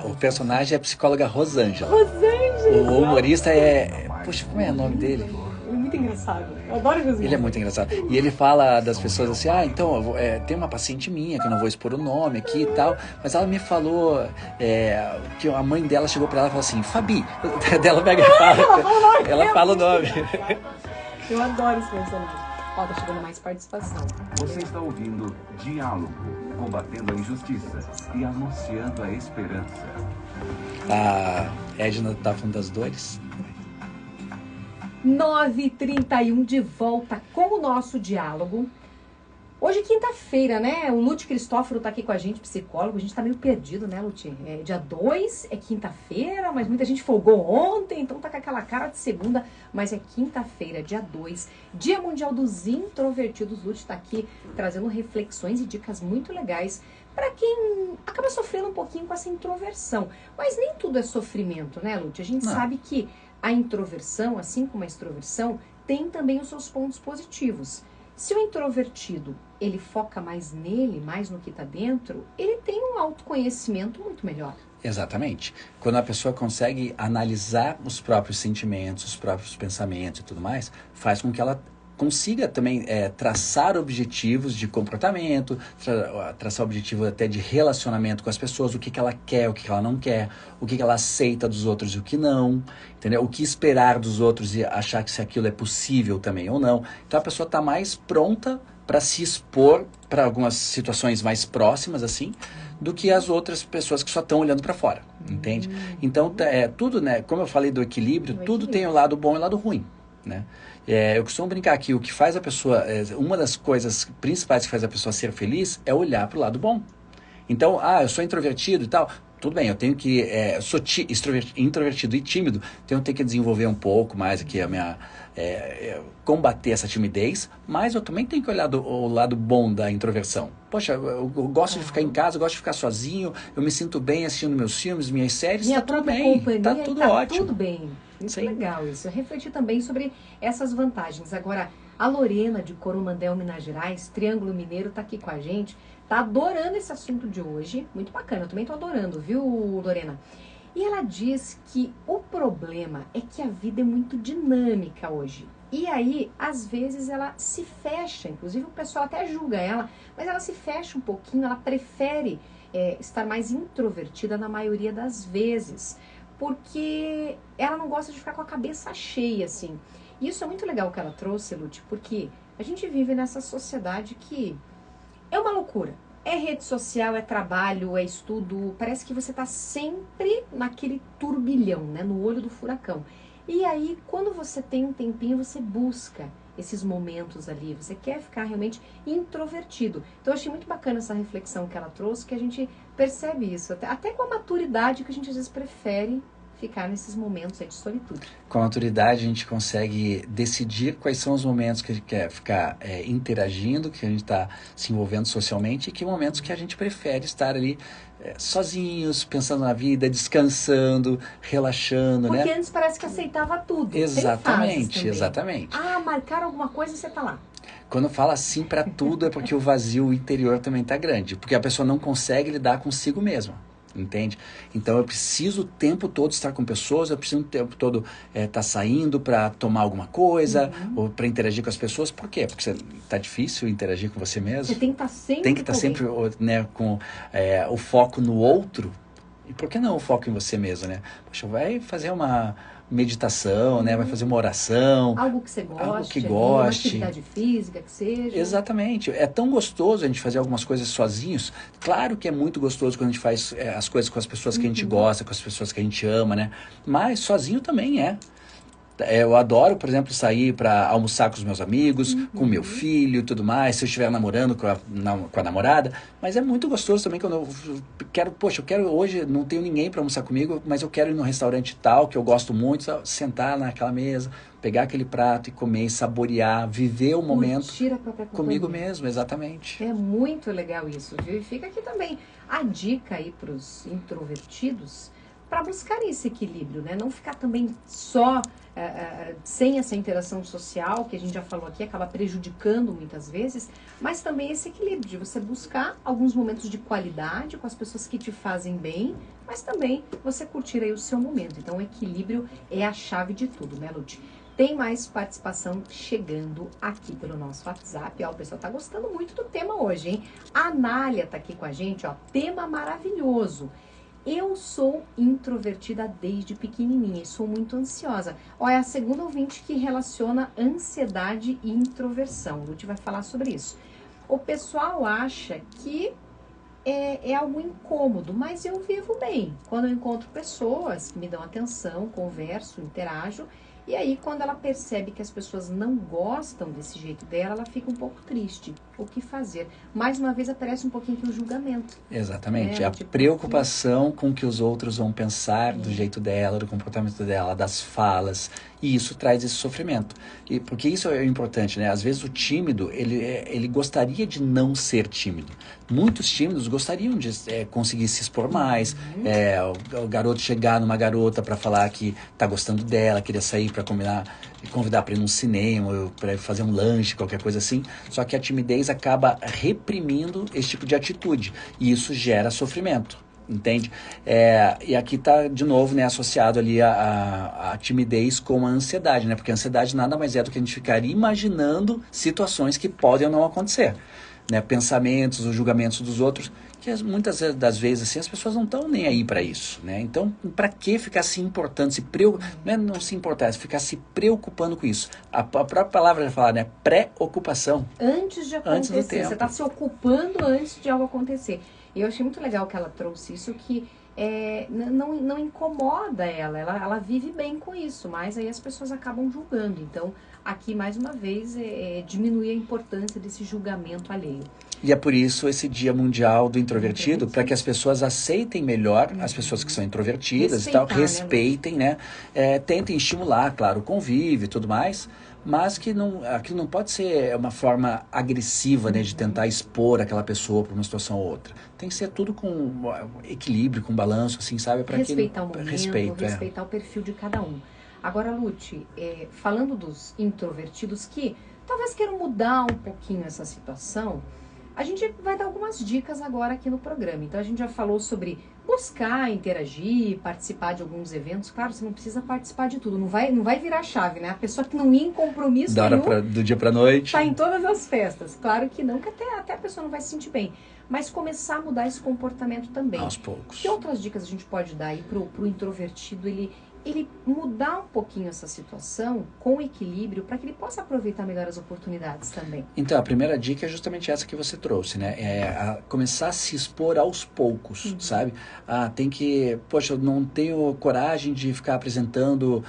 O personagem é a psicóloga Rosângela. Rosângela. O humorista é... Puxa, como é o nome dele? Ele é muito engraçado. Eu adoro Rosângela. Ele é muito engraçado. E ele fala das pessoas assim, então, tem uma paciente minha, que eu não vou expor o nome aqui e tal, mas ela me falou que a mãe dela chegou pra ela e falou assim, Fabi. Ela pega e fala. Ela fala o nome. Eu adoro esse personagem. Ó, tá chegando mais participação. Você está ouvindo Diálogo, combatendo a injustiça e anunciando a esperança. A Edna tá falando das dores. 9h31 de volta com o nosso diálogo. Hoje, quinta-feira, né? O Lute Cristóforo tá aqui com a gente, psicólogo. A gente tá meio perdido, né, Lute? Dia 2 é quinta-feira, mas muita gente folgou ontem, então tá com aquela cara de segunda. Mas é quinta-feira, dia 2, Dia Mundial dos Introvertidos. Lute tá aqui trazendo reflexões e dicas muito legais para quem acaba sofrendo um pouquinho com essa introversão. Mas nem tudo é sofrimento, né, Lute? A gente sabe que a introversão, assim como a extroversão, tem também os seus pontos positivos. Se o introvertido, ele foca mais nele, mais no que está dentro, ele tem um autoconhecimento muito melhor. Exatamente. Quando a pessoa consegue analisar os próprios sentimentos, os próprios pensamentos e tudo mais, faz com que ela consiga também traçar objetivos de comportamento, traçar objetivo até de relacionamento com as pessoas, o que ela quer, o que ela não quer, o que ela aceita dos outros e o que não, entendeu? O que esperar dos outros e achar que se aquilo é possível também ou não. Então a pessoa está mais pronta para se expor para algumas situações mais próximas, assim, do que as outras pessoas que só estão olhando para fora, entende? Então, tudo, né? Como eu falei do equilíbrio, tudo tem o lado bom e o lado ruim, né? Eu costumo brincar que o que faz a pessoa, uma das coisas principais que faz a pessoa ser feliz é olhar para o lado bom. Então, eu sou introvertido e tal, tudo bem, eu tenho que, sou introvertido e tímido, então eu tenho que desenvolver um pouco mais aqui a minha, combater essa timidez, mas eu também tenho que olhar o lado bom da introversão. Poxa, eu gosto de ficar em casa, eu gosto de ficar sozinho, eu me sinto bem assistindo meus filmes, minhas séries, tá tudo bem, tá tudo ótimo. Tudo bem. Muito legal isso. Eu refleti também sobre essas vantagens. Agora, a Lorena de Coromandel, Minas Gerais, Triângulo Mineiro, tá aqui com a gente. Tá adorando esse assunto de hoje. Muito bacana. Eu também tô adorando, viu, Lorena? E ela diz que o problema é que a vida é muito dinâmica hoje. E aí, às vezes, ela se fecha. Inclusive, o pessoal até julga ela, mas ela se fecha um pouquinho. Ela prefere estar mais introvertida na maioria das vezes, porque ela não gosta de ficar com a cabeça cheia, assim. E isso é muito legal que ela trouxe, Lute, porque a gente vive nessa sociedade que é uma loucura. É rede social, é trabalho, é estudo. Parece que você tá sempre naquele turbilhão, né? No olho do furacão. E aí, quando você tem um tempinho, você busca esses momentos ali. Você quer ficar realmente introvertido. Então, eu achei muito bacana essa reflexão que ela trouxe, que a gente percebe isso. Até com a maturidade que a gente, às vezes, prefere ficar nesses momentos aí de solitude. Com a maturidade, a gente consegue decidir quais são os momentos que a gente quer ficar interagindo, que a gente está se envolvendo socialmente, e que momentos que a gente prefere estar ali sozinhos, pensando na vida, descansando, relaxando, porque, né? Porque antes parece que aceitava tudo. Exatamente, exatamente. Marcar alguma coisa e você tá lá. Quando fala sim para tudo é porque o vazio interior também tá grande, porque a pessoa não consegue lidar consigo mesma. Entende? Então eu preciso o tempo todo estar com pessoas, eu preciso o tempo todo estar saindo para tomar alguma coisa, ou para interagir com as pessoas. Por quê? Porque tá difícil interagir com você mesmo. Você tem que estar sempre, tem que estar sempre, né, com o foco no outro. E por que não o foco em você mesmo, né? Poxa, vai fazer uma meditação, né? Vai fazer uma oração. Algo que você goste. Algo que goste. Uma atividade física que seja. Exatamente. É tão gostoso a gente fazer algumas coisas sozinhos. Claro que é muito gostoso quando a gente faz as coisas com as pessoas que a gente gosta, com as pessoas que a gente ama, né? Mas sozinho também é. Eu adoro, por exemplo, sair para almoçar com os meus amigos, com meu filho e tudo mais, se eu estiver namorando com a namorada. Mas é muito gostoso também quando eu quero, poxa, eu quero hoje, não tenho ninguém para almoçar comigo, mas eu quero ir num restaurante tal, que eu gosto muito, sentar naquela mesa, pegar aquele prato e comer, saborear, viver o momento Curtir a própria comigo companhia. mesmo, exatamente. É muito legal isso, viu? E fica aqui também a dica aí para os introvertidos, para buscarem esse equilíbrio, né? Não ficar também só sem essa interação social, que a gente já falou aqui, acaba prejudicando muitas vezes, mas também esse equilíbrio de você buscar alguns momentos de qualidade com as pessoas que te fazem bem, mas também você curtir aí o seu momento. Então o equilíbrio é a chave de tudo, né, Lute? Tem mais participação chegando aqui pelo nosso WhatsApp. Ó, o pessoal tá gostando muito do tema hoje, hein? A Anália tá aqui com a gente, ó. Tema maravilhoso. Eu sou introvertida desde pequenininha e sou muito ansiosa. Ó, é a segunda ouvinte que relaciona ansiedade e introversão. O Lute vai falar sobre isso. O pessoal acha que é algo incômodo, mas eu vivo bem. Quando eu encontro pessoas que me dão atenção, converso, interajo, e aí quando ela percebe que as pessoas não gostam desse jeito dela, ela fica um pouco triste. O que fazer? Mais uma vez aparece um pouquinho aqui o julgamento. Exatamente, a preocupação com o que os outros vão pensar do jeito dela, do comportamento dela, das falas, e isso traz esse sofrimento. E porque isso é importante, né? Às vezes o tímido, ele gostaria de não ser tímido. Muitos tímidos gostariam de conseguir se expor mais, o garoto chegar numa garota para falar que tá gostando dela, queria sair para convidar para ir num cinema, para fazer um lanche, qualquer coisa assim. Só que a timidez acaba reprimindo esse tipo de atitude e isso gera sofrimento, entende? E aqui está de novo, né, associado ali a timidez com a ansiedade, né? Porque a ansiedade nada mais é do que a gente ficar imaginando situações que podem ou não acontecer, né? Pensamentos, os julgamentos dos outros, que muitas das vezes assim, as pessoas não estão nem aí para isso, né? Então, para que ficar se importando, não se importar, ficar se preocupando com isso? A própria palavra já fala, né? Preocupação. Antes de acontecer, antes do tempo. Você está se ocupando antes de algo acontecer. E eu achei muito legal que ela trouxe isso, que não incomoda ela vive bem com isso, mas aí as pessoas acabam julgando. Então, aqui, mais uma vez, diminuir a importância desse julgamento alheio. E é por isso esse Dia Mundial do Introvertido, para que as pessoas aceitem melhor as pessoas que são introvertidas e tal, respeitem, né? Tentem estimular, claro, o convívio e tudo mais, mas que aquilo não pode ser uma forma agressiva, né, de tentar expor aquela pessoa para uma situação ou outra. Tem que ser tudo com equilíbrio, com balanço, assim, sabe? Para respeitar o momento, respeitar o perfil de cada um. Agora, Lute, falando dos introvertidos que talvez queiram mudar um pouquinho essa situação, a gente vai dar algumas dicas agora aqui no programa. Então, a gente já falou sobre buscar, interagir, participar de alguns eventos. Claro, você não precisa participar de tudo. Não vai virar chave, né? A pessoa que não ia em compromisso do dia pra noite. Está em todas as festas. Claro que não, que até a pessoa não vai se sentir bem. Mas começar a mudar esse comportamento também. Aos poucos. Que outras dicas a gente pode dar aí pro introvertido, ele mudar um pouquinho essa situação com equilíbrio para que ele possa aproveitar melhor as oportunidades também? Então, a primeira dica é justamente essa que você trouxe, né? Começar a se expor aos poucos, sabe? Poxa, eu não tenho coragem de ficar apresentando,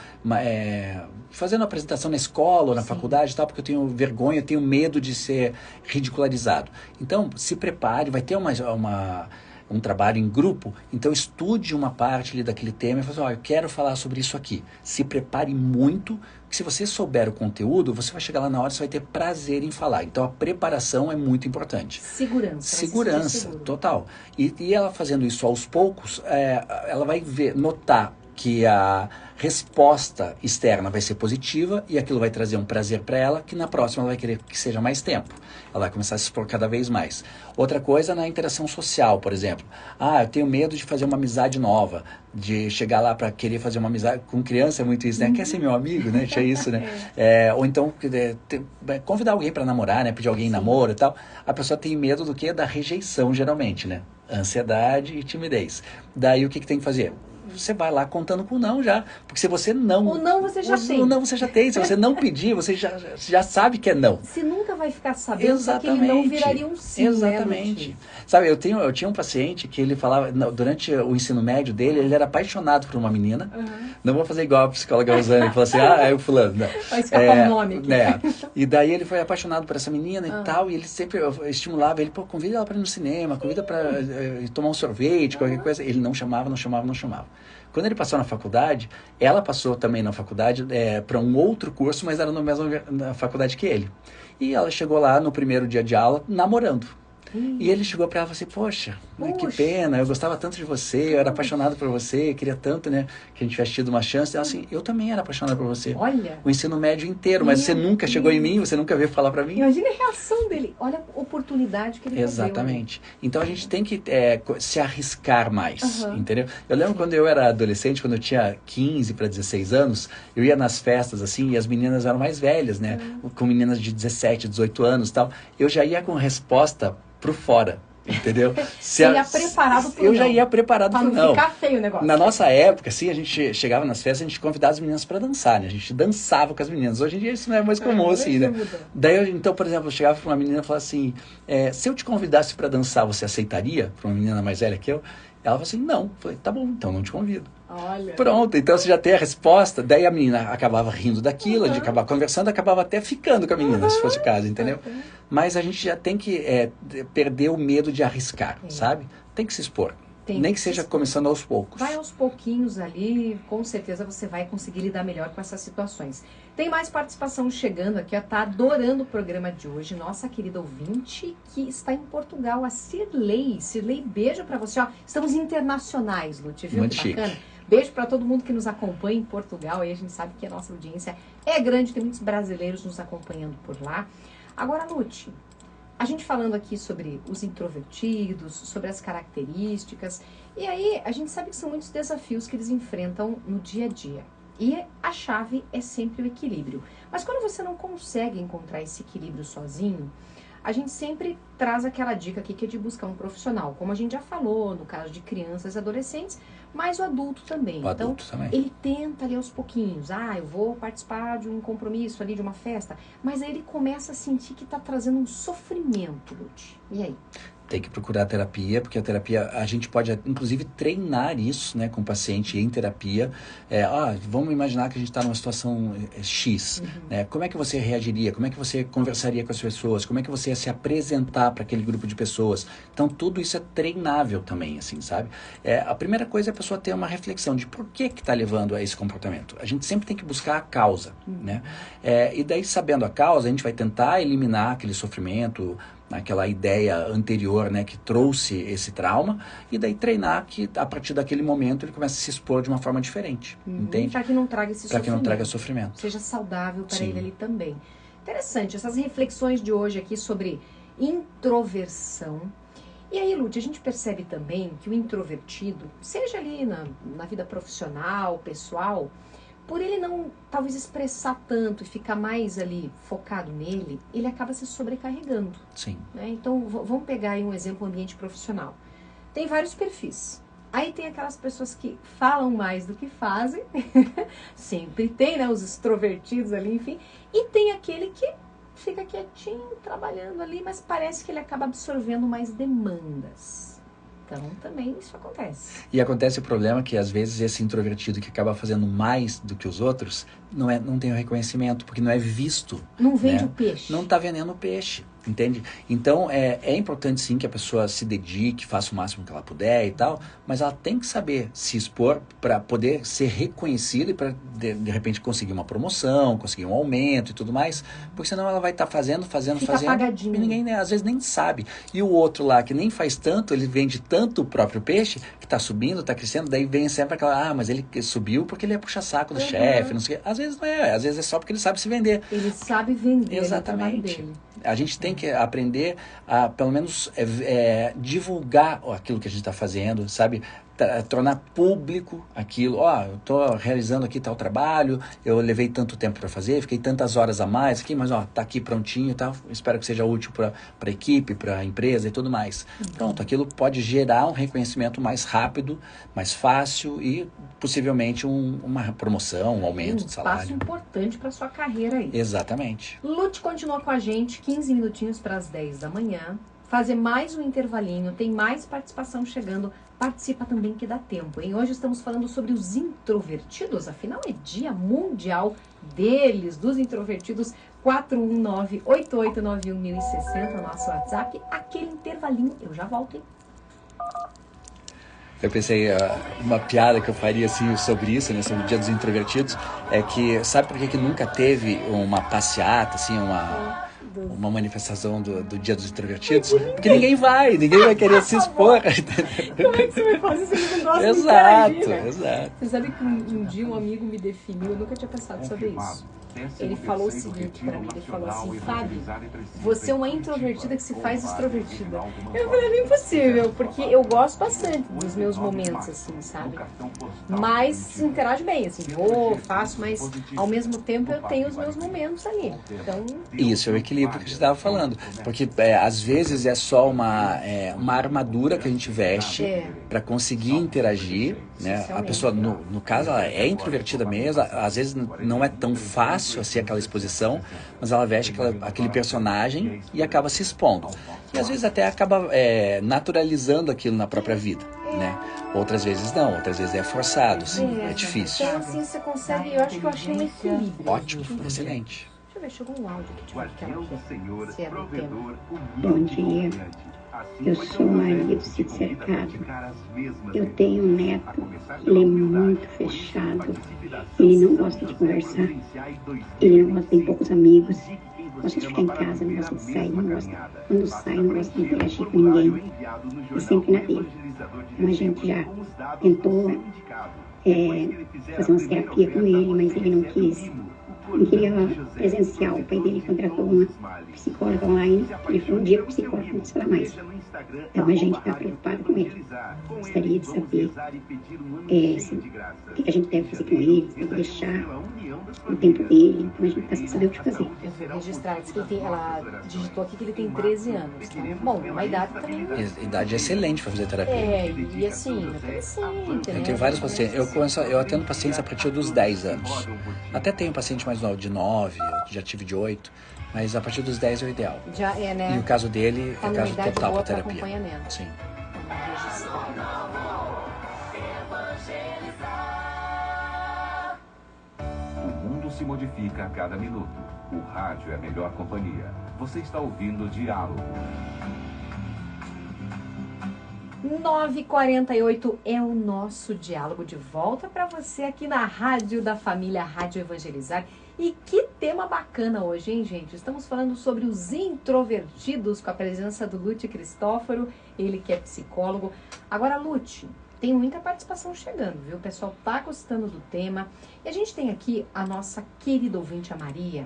fazendo apresentação na escola ou na faculdade e tal, porque eu tenho vergonha, eu tenho medo de ser ridicularizado. Então, se prepare, vai ter um trabalho em grupo, então estude uma parte ali daquele tema e fala assim, eu quero falar sobre isso aqui. Se prepare muito, que se você souber o conteúdo, você vai chegar lá na hora e você vai ter prazer em falar. Então a preparação é muito importante. Segurança, total. E ela fazendo isso aos poucos, ela vai notar que a resposta externa vai ser positiva e aquilo vai trazer um prazer para ela, que na próxima ela vai querer que seja mais tempo. Ela vai começar a se expor cada vez mais. Outra coisa na interação social, por exemplo. Eu tenho medo de fazer uma amizade nova, de chegar lá para querer fazer uma amizade. Com criança é muito isso, né? Quer ser meu amigo, né? Tinha isso, né? Ou então convidar alguém para namorar, né? Pedir alguém em namoro e tal. A pessoa tem medo do quê? Da rejeição, geralmente, né? Ansiedade e timidez. Daí o que tem que fazer? você vai lá contando com o não já. Porque se você não... O não você já tem. O não você já tem. Se você não pedir, você já sabe que é não. Você nunca vai ficar sabendo que aquele não viraria um sim. Exatamente. Né, sabe, eu tinha um paciente que ele falava, durante o ensino médio dele, ele era apaixonado por uma menina. Não vou fazer igual a psicóloga Rosane, que falou assim, é o fulano. Não. Vai escapar o nome aqui. E daí ele foi apaixonado por essa menina e tal, e ele sempre estimulava ele, convida ela para ir no cinema, convida para tomar um sorvete, qualquer coisa. Ele não chamava. Quando ele passou na faculdade, ela passou também na faculdade para um outro curso, mas era na faculdade que ele. E ela chegou lá no primeiro dia de aula namorando. E ele chegou para ela e falou assim, poxa, que pena, eu gostava tanto de você, eu era apaixonado por você, queria tanto, né, que a gente tivesse tido uma chance. Ela assim, eu também era apaixonado por você. Olha. O ensino médio inteiro, mas você nunca chegou em mim, você nunca veio falar para mim. Imagina a reação dele, olha a oportunidade que ele Exatamente. Perdeu. Então a gente tem que se arriscar mais, entendeu? Eu lembro quando eu era adolescente, quando eu tinha 15 para 16 anos, eu ia nas festas assim, e as meninas eram mais velhas, né, com meninas de 17, 18 anos e tal. Eu já ia com resposta pro fora, entendeu? Você ia preparado pro Eu já ia preparado pro não. Pra não ficar feio o negócio. Na nossa época, assim, a gente chegava nas festas, a gente convidava as meninas para dançar, né? A gente dançava com as meninas. Hoje em dia isso não é mais comum, assim, né? Daí, então, por exemplo, eu chegava pra uma menina e falava assim, se eu te convidasse para dançar, você aceitaria? Pra uma menina mais velha que eu? Ela falou assim, não. Eu falei, tá bom, então não te convido. Olha. Pronto, então você já tem a resposta. Daí a menina acabava rindo daquilo, a gente acabava conversando, acabava até ficando com a menina, se fosse o caso, entendeu? Mas a gente já tem que perder o medo de arriscar, sabe? Tem que se expor. Nem que seja começando aos poucos. Vai aos pouquinhos ali, com certeza você vai conseguir lidar melhor com essas situações. Tem mais participação chegando aqui, ó, tá adorando o programa de hoje. Nossa querida ouvinte que está em Portugal, a Cirlei. Cirlei, beijo pra você, ó. Estamos internacionais, Lute, viu? Muito que bacana. chique. Beijo para todo mundo que nos acompanha em Portugal. Aí a gente sabe que a nossa audiência é grande, tem muitos brasileiros nos acompanhando por lá. Agora, Lute, a gente falando aqui sobre os introvertidos, sobre as características, e aí a gente sabe que são muitos desafios que eles enfrentam no dia a dia. E a chave é sempre o equilíbrio. Mas quando você não consegue encontrar esse equilíbrio sozinho, a gente sempre traz aquela dica aqui que é de buscar um profissional, como a gente já falou, no caso de crianças e adolescentes, mas o adulto também. Então, ele tenta ali aos pouquinhos, eu vou participar de um compromisso ali, de uma festa, mas aí ele começa a sentir que está trazendo um sofrimento, Lute. E aí? Tem que procurar terapia, porque a terapia, a gente pode inclusive treinar isso, né, com o paciente em terapia. Vamos imaginar que a gente está numa situação X, né? Como é que você reagiria? Como é que você conversaria com as pessoas? Como é que você ia se apresentar para aquele grupo de pessoas? Então, tudo isso é treinável também, assim, sabe? A primeira coisa é a pessoa ter uma reflexão de por que está levando a esse comportamento. A gente sempre tem que buscar a causa, né? E daí, sabendo a causa, a gente vai tentar eliminar aquele sofrimento, aquela ideia anterior, né, que trouxe esse trauma, e daí treinar que a partir daquele momento ele começa a se expor de uma forma diferente, entende? Para que não traga esse sofrimento. Para que não traga sofrimento. Seja saudável para ele ali também. Interessante, essas reflexões de hoje aqui sobre introversão. E aí, Lute, a gente percebe também que o introvertido, seja ali na vida profissional, pessoal, por ele não, talvez, expressar tanto e ficar mais ali focado nele, ele acaba se sobrecarregando. Sim. Né? Então, vamos pegar aí um exemplo, ambiente profissional. Tem vários perfis. Aí tem aquelas pessoas que falam mais do que fazem. Sempre tem, né? Os extrovertidos ali, enfim. E tem aquele que fica quietinho, trabalhando ali, mas parece que ele acaba absorvendo mais demandas. Então, também isso acontece. E acontece o problema que, às vezes, esse introvertido que acaba fazendo mais do que os outros, não tem o reconhecimento, porque não é visto. Não vende o peixe. Não está vendendo o peixe, entende? Então, é importante, sim, que a pessoa se dedique, faça o máximo que ela puder e tal, mas ela tem que saber se expor para poder ser reconhecida e para, de repente, conseguir uma promoção, conseguir um aumento e tudo mais, porque senão ela vai estar fazendo, Fica apagadinho. E ninguém, às vezes, nem sabe. E o outro lá, que nem faz tanto, ele vende tanto o próprio peixe, que está subindo, está crescendo, daí vem sempre aquela, mas ele subiu porque ele é puxa-saco do chefe, não sei o quê. Às vezes não é, às vezes é só porque ele sabe se vender. Ele sabe vender. Exatamente. Dele. A gente tem que aprender a, pelo menos, divulgar aquilo que a gente está fazendo, sabe? tornar público aquilo. Eu estou realizando aqui tal trabalho, eu levei tanto tempo para fazer, fiquei tantas horas a mais aqui, mas tá aqui prontinho, tá? Espero que seja útil para a equipe, para a empresa e tudo mais. Pronto, aquilo pode gerar um reconhecimento mais rápido, mais fácil e possivelmente uma promoção, um aumento de salário. Um passo importante para sua carreira aí. Exatamente. Lute continua com a gente, 15 minutinhos para as 10 da manhã. Fazer mais um intervalinho, tem mais participação chegando. Participa também que dá tempo, hein? Hoje estamos falando sobre os introvertidos, afinal é dia mundial deles, dos introvertidos. 419-8891-1060, nosso WhatsApp. Aquele intervalinho, eu já volto, hein? Eu pensei, uma piada que eu faria assim, sobre isso, né, sobre o Dia dos Introvertidos, é que, sabe por que nunca teve uma passeata, assim, uma manifestação do Dia dos Introvertidos? Porque ninguém vai querer se expor. Como é que você vai fazer se ele não gosta de interagir, né? Exato. Você sabe que um dia um amigo me definiu, eu nunca tinha pensado sobre isso. Ele falou o seguinte pra mim, ele falou assim: Fábio, você é uma introvertida que se faz extrovertida. Eu falei, é impossível, porque eu gosto bastante dos meus momentos, assim, sabe? Mas interajo bem, assim, faço, mas ao mesmo tempo eu tenho os meus momentos ali. Então... Isso, é o equilíbrio que você estava falando. Porque às vezes é só uma armadura que a gente veste para conseguir interagir, né? A pessoa, no caso, ela é introvertida mesmo, às vezes não é tão fácil assim aquela exposição, mas ela veste aquele personagem e acaba se expondo. E às vezes até acaba naturalizando aquilo na própria vida, né? Outras vezes não, outras vezes é forçado, assim, é difícil. Então assim você consegue, eu acho que eu achei um equilíbrio. Ótimo, excelente. Deixa eu ver, chegou um áudio aqui, deixa eu ver se é do tema. Bom dia, eu sou Maria do Sítio Cercado. Eu tenho um neto, ele é muito fechado, ele não gosta de conversar, ele não gosta, tem poucos amigos, gosta de ficar em casa, não gosta de sair, não gosta, quando sai não gosta de interagir com ninguém, e sempre na dele. Então a gente já tentou fazer umas terapias com ele, mas ele não quis. Não queria presencial. O pai dele contratou uma psicóloga online. Ele falou um dia que o psicólogo não precisa mais. Então a gente está preocupado com ele. Gostaria de saber o que a gente deve fazer com ele, deve deixar o tempo dele. Então a gente está sem saber o que fazer. Eu vou registrar, ela digitou aqui que ele tem 13 anos. Né? Bom, uma idade também. Idade excelente para fazer terapia. E assim, adolescente, né? Eu tenho vários pacientes. Eu atendo pacientes a partir dos 10 anos. Até tenho paciente mais novo, de 9, já tive de 8. Mas a partir dos 10 é o ideal. Já é, né? E o caso dele é caso total para terapia. Acompanhamento. Sim. O mundo se modifica a cada minuto. O rádio é a melhor companhia. Você está ouvindo Diálogo. 9h48 é o nosso diálogo de volta para você aqui na Rádio da Família, Rádio Evangelizar. E que tema bacana hoje, hein, gente? Estamos falando sobre os introvertidos com a presença do Lute Cristóforo, ele que é psicólogo. Agora, Lute, tem muita participação chegando, viu? O pessoal tá gostando do tema. E a gente tem aqui a nossa querida ouvinte, a Maria.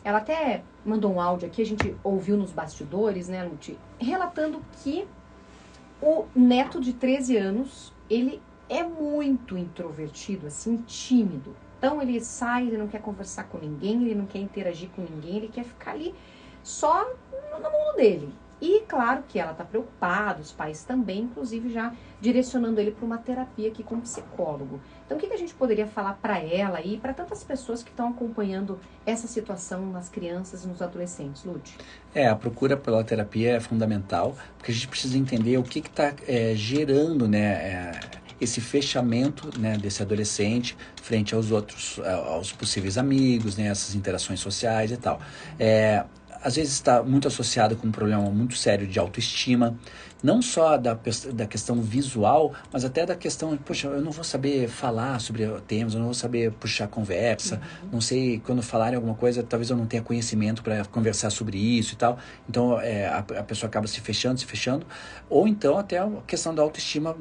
Ela até mandou um áudio aqui, a gente ouviu nos bastidores, né, Lute? Relatando que o neto de 13 anos, ele é muito introvertido, assim, tímido. Então ele sai, ele não quer conversar com ninguém, ele não quer interagir com ninguém, ele quer ficar ali só no mundo dele. E claro que ela está preocupada, os pais também, inclusive já direcionando ele para uma terapia aqui com um psicólogo. Então o que a gente poderia falar para ela e para tantas pessoas que estão acompanhando essa situação nas crianças e nos adolescentes, Lute? A procura pela terapia é fundamental, porque a gente precisa entender o que está gerando, né, esse fechamento, né, desse adolescente frente aos outros, aos possíveis amigos, né, essas interações sociais e tal. Às vezes está muito associado com um problema muito sério de autoestima, não só da questão visual, mas até da questão, poxa, eu não vou saber falar sobre temas, eu não vou saber puxar conversa, não sei, quando falarem alguma coisa, talvez eu não tenha conhecimento para conversar sobre isso e tal. Então, a pessoa acaba se fechando, ou então até a questão da autoestima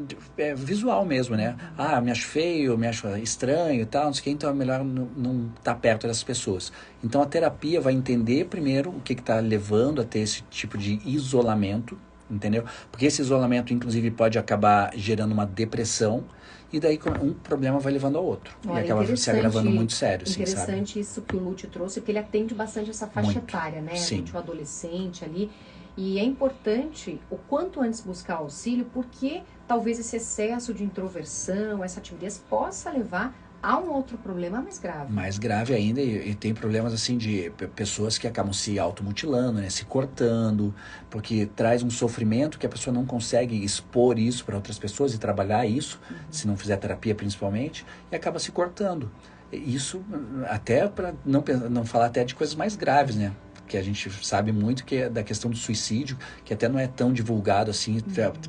visual mesmo, né? Me acho feio, me acho estranho e tal, não sei o que, então é melhor não estar perto dessas pessoas. Então, a terapia vai entender primeiro o que está levando a ter esse tipo de isolamento, entendeu? Porque esse isolamento, inclusive, pode acabar gerando uma depressão, e daí um problema vai levando ao outro. Olha, e acaba se agravando muito sério, assim, interessante sabe? Isso que o Lúcio trouxe, porque ele atende bastante essa faixa Muito. etária, né? Sim. O adolescente ali. E é importante o quanto antes buscar auxílio, porque talvez esse excesso de introversão, essa timidez possa levar a um outro problema mais grave. Mais grave ainda, e tem problemas assim de pessoas que acabam se automutilando, né, se cortando, porque traz um sofrimento que a pessoa não consegue expor isso para outras pessoas e trabalhar isso, se não fizer terapia principalmente, e acaba se cortando. Isso até para não falar até de coisas mais graves, né? Que a gente sabe muito que é da questão do suicídio, que até não é tão divulgado assim,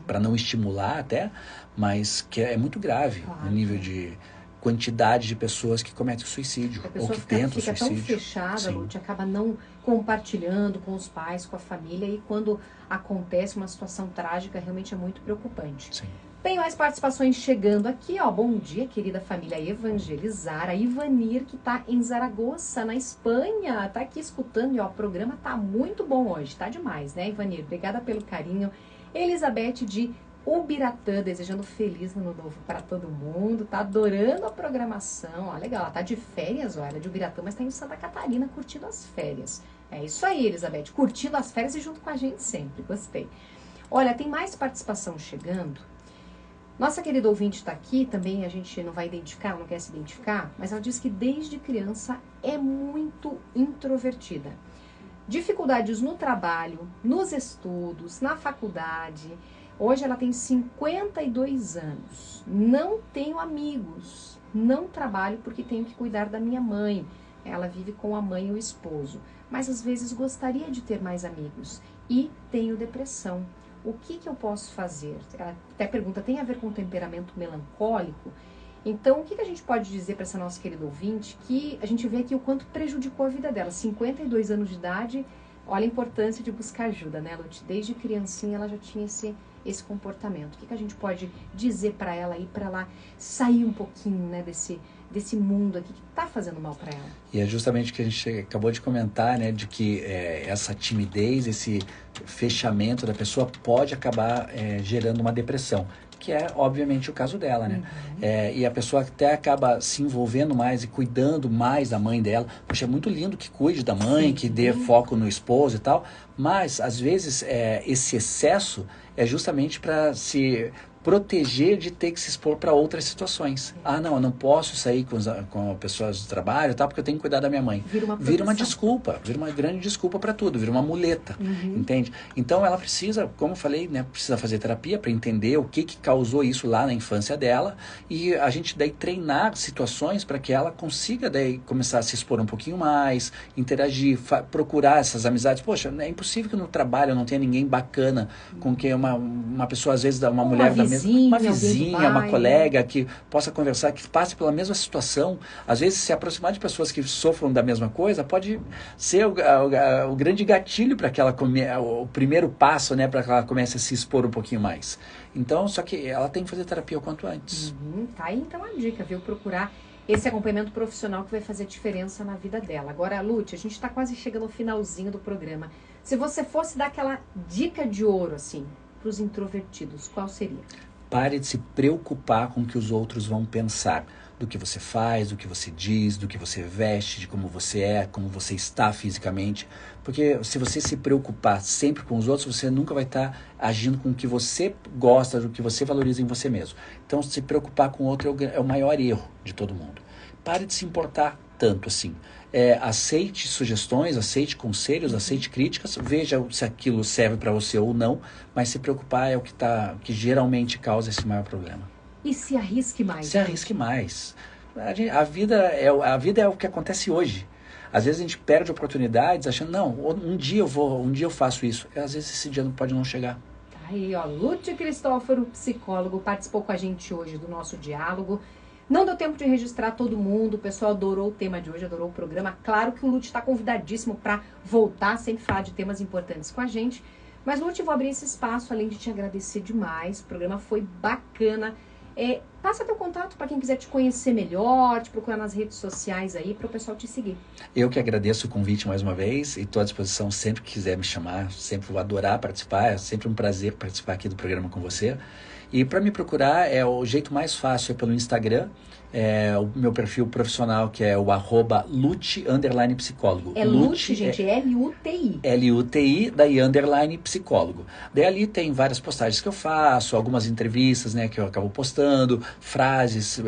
para não estimular até, mas que é muito grave no nível de quantidade de pessoas que cometem suicídio ou que tentam suicídio. Fica tão fechada, Lute, acaba não compartilhando com os pais, com a família, e quando acontece uma situação trágica, realmente é muito preocupante. Sim. Tem mais participações chegando aqui, ó. Bom dia, querida família Evangelizar. A Ivanir, que tá em Zaragoza, na Espanha, tá aqui escutando, e ó, o programa tá muito bom hoje, tá demais, né, Ivanir? Obrigada pelo carinho. Elizabeth de Ubiratã, desejando feliz ano novo para todo mundo, tá adorando a programação, ó, legal, ela tá de férias, ó, ela é de Ubiratã, mas tá em Santa Catarina curtindo as férias. É isso aí, Elizabeth, curtindo as férias e junto com a gente sempre, gostei. Olha, tem mais participação chegando. Nossa querida ouvinte está aqui, também a gente não vai identificar, não quer se identificar, mas ela diz que desde criança é muito introvertida. Dificuldades no trabalho, nos estudos, na faculdade. Hoje ela tem 52 anos, não tenho amigos, não trabalho porque tenho que cuidar da minha mãe. Ela vive com a mãe e o esposo, mas às vezes gostaria de ter mais amigos e tenho depressão. O que eu posso fazer? Ela até pergunta, tem a ver com temperamento melancólico? Então, o que a gente pode dizer para essa nossa querida ouvinte? Que a gente vê aqui o quanto prejudicou a vida dela. 52 anos de idade, olha a importância de buscar ajuda, né, Lute? Desde criancinha ela já tinha esse comportamento. O que a gente pode dizer para ela aí, para ela sair um pouquinho, né, desse mundo aqui que está fazendo mal para ela? E é justamente o que a gente acabou de comentar, né, de que essa timidez, esse fechamento da pessoa pode acabar gerando uma depressão, que é obviamente o caso dela, né? E a pessoa até acaba se envolvendo mais e cuidando mais da mãe dela. Poxa, é muito lindo que cuide da mãe, sim, que dê foco no esposo e tal, mas às vezes esse excesso é justamente para se proteger de ter que se expor para outras situações. Ah, não, eu não posso sair com pessoas do trabalho, tá, porque eu tenho que cuidar da minha mãe. Vira uma desculpa, vira uma grande desculpa para tudo, vira uma muleta, entende? Então ela precisa, como eu falei, né, precisa fazer terapia para entender o que causou isso lá na infância dela, e a gente daí treinar situações para que ela consiga daí começar a se expor um pouquinho mais, interagir, procurar essas amizades. Poxa, é impossível que no trabalho eu não tenha ninguém bacana com quem uma pessoa, às vezes, uma mulher da uma vizinha, uma colega que possa conversar, que passe pela mesma situação. Às vezes, se aproximar de pessoas que sofram da mesma coisa pode ser o grande gatilho para que ela o primeiro passo, né, para que ela comece a se expor um pouquinho mais. Então, só que ela tem que fazer terapia o quanto antes. Tá aí então a dica, viu? Procurar esse acompanhamento profissional que vai fazer diferença na vida dela. Agora, Lute, a gente está quase chegando no finalzinho do programa. Se você fosse dar aquela dica de ouro, assim, para os introvertidos, qual seria? Pare de se preocupar com o que os outros vão pensar, do que você faz, do que você diz, do que você veste, de como você é, como você está fisicamente. Porque se você se preocupar sempre com os outros, você nunca vai estar agindo com o que você gosta, do que você valoriza em você mesmo. Então, se preocupar com o outro é o maior erro de todo mundo. Pare de se importar tanto assim. Aceite sugestões, aceite conselhos, aceite críticas, veja se aquilo serve para você ou não, mas se preocupar é o que geralmente causa esse maior problema. E se arrisque mais. Se arrisque mais. A vida é o que acontece hoje. Às vezes a gente perde oportunidades achando, não, um dia eu faço isso. Às vezes esse dia pode não chegar. Tá aí, ó, Lute Cristóforo, psicólogo, participou com a gente hoje do nosso diálogo. Não deu tempo de registrar todo mundo, o pessoal adorou o tema de hoje, adorou o programa. Claro que o Lute está convidadíssimo para voltar, sempre falar de temas importantes com a gente. Mas, Lute, vou abrir esse espaço, além de te agradecer demais. O programa foi bacana. Passa teu contato para quem quiser te conhecer melhor, te procurar nas redes sociais aí, para o pessoal te seguir. Eu que agradeço o convite mais uma vez e estou à disposição sempre que quiser me chamar. Sempre vou adorar participar, é sempre um prazer participar aqui do programa com você. E para me procurar, o jeito mais fácil é pelo Instagram. O meu perfil profissional, que é o @lute_psicólogo. É Lute, gente, L-U-T-I. L-U-T-I, daí _psicólogo. Daí ali tem várias postagens que eu faço, algumas entrevistas, né, que eu acabo postando, frases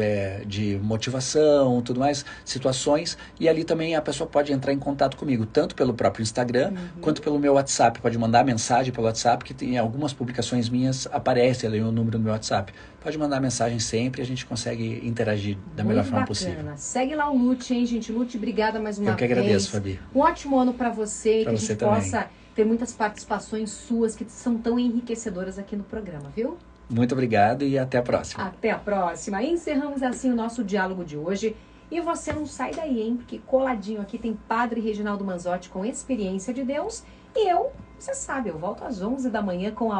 de motivação, tudo mais, situações. E ali também a pessoa pode entrar em contato comigo, tanto pelo próprio Instagram, quanto pelo meu WhatsApp. Pode mandar mensagem pelo WhatsApp, que tem algumas publicações minhas, aparece ali o número do meu WhatsApp. Pode mandar mensagem sempre, a gente consegue interagir da melhor forma possível. Segue lá o Lute, hein, gente? Lute, obrigada mais uma vez. Eu que agradeço, Fabi. Um ótimo ano para você, pra que você a gente também. possa ter muitas participações suas que são tão enriquecedoras aqui no programa, viu? Muito obrigado e até a próxima. Até a próxima. Encerramos assim o nosso diálogo de hoje. E você não sai daí, hein? Porque coladinho aqui tem Padre Reginaldo Manzotti com Experiência de Deus. E eu, você sabe, eu volto às 11 da manhã com a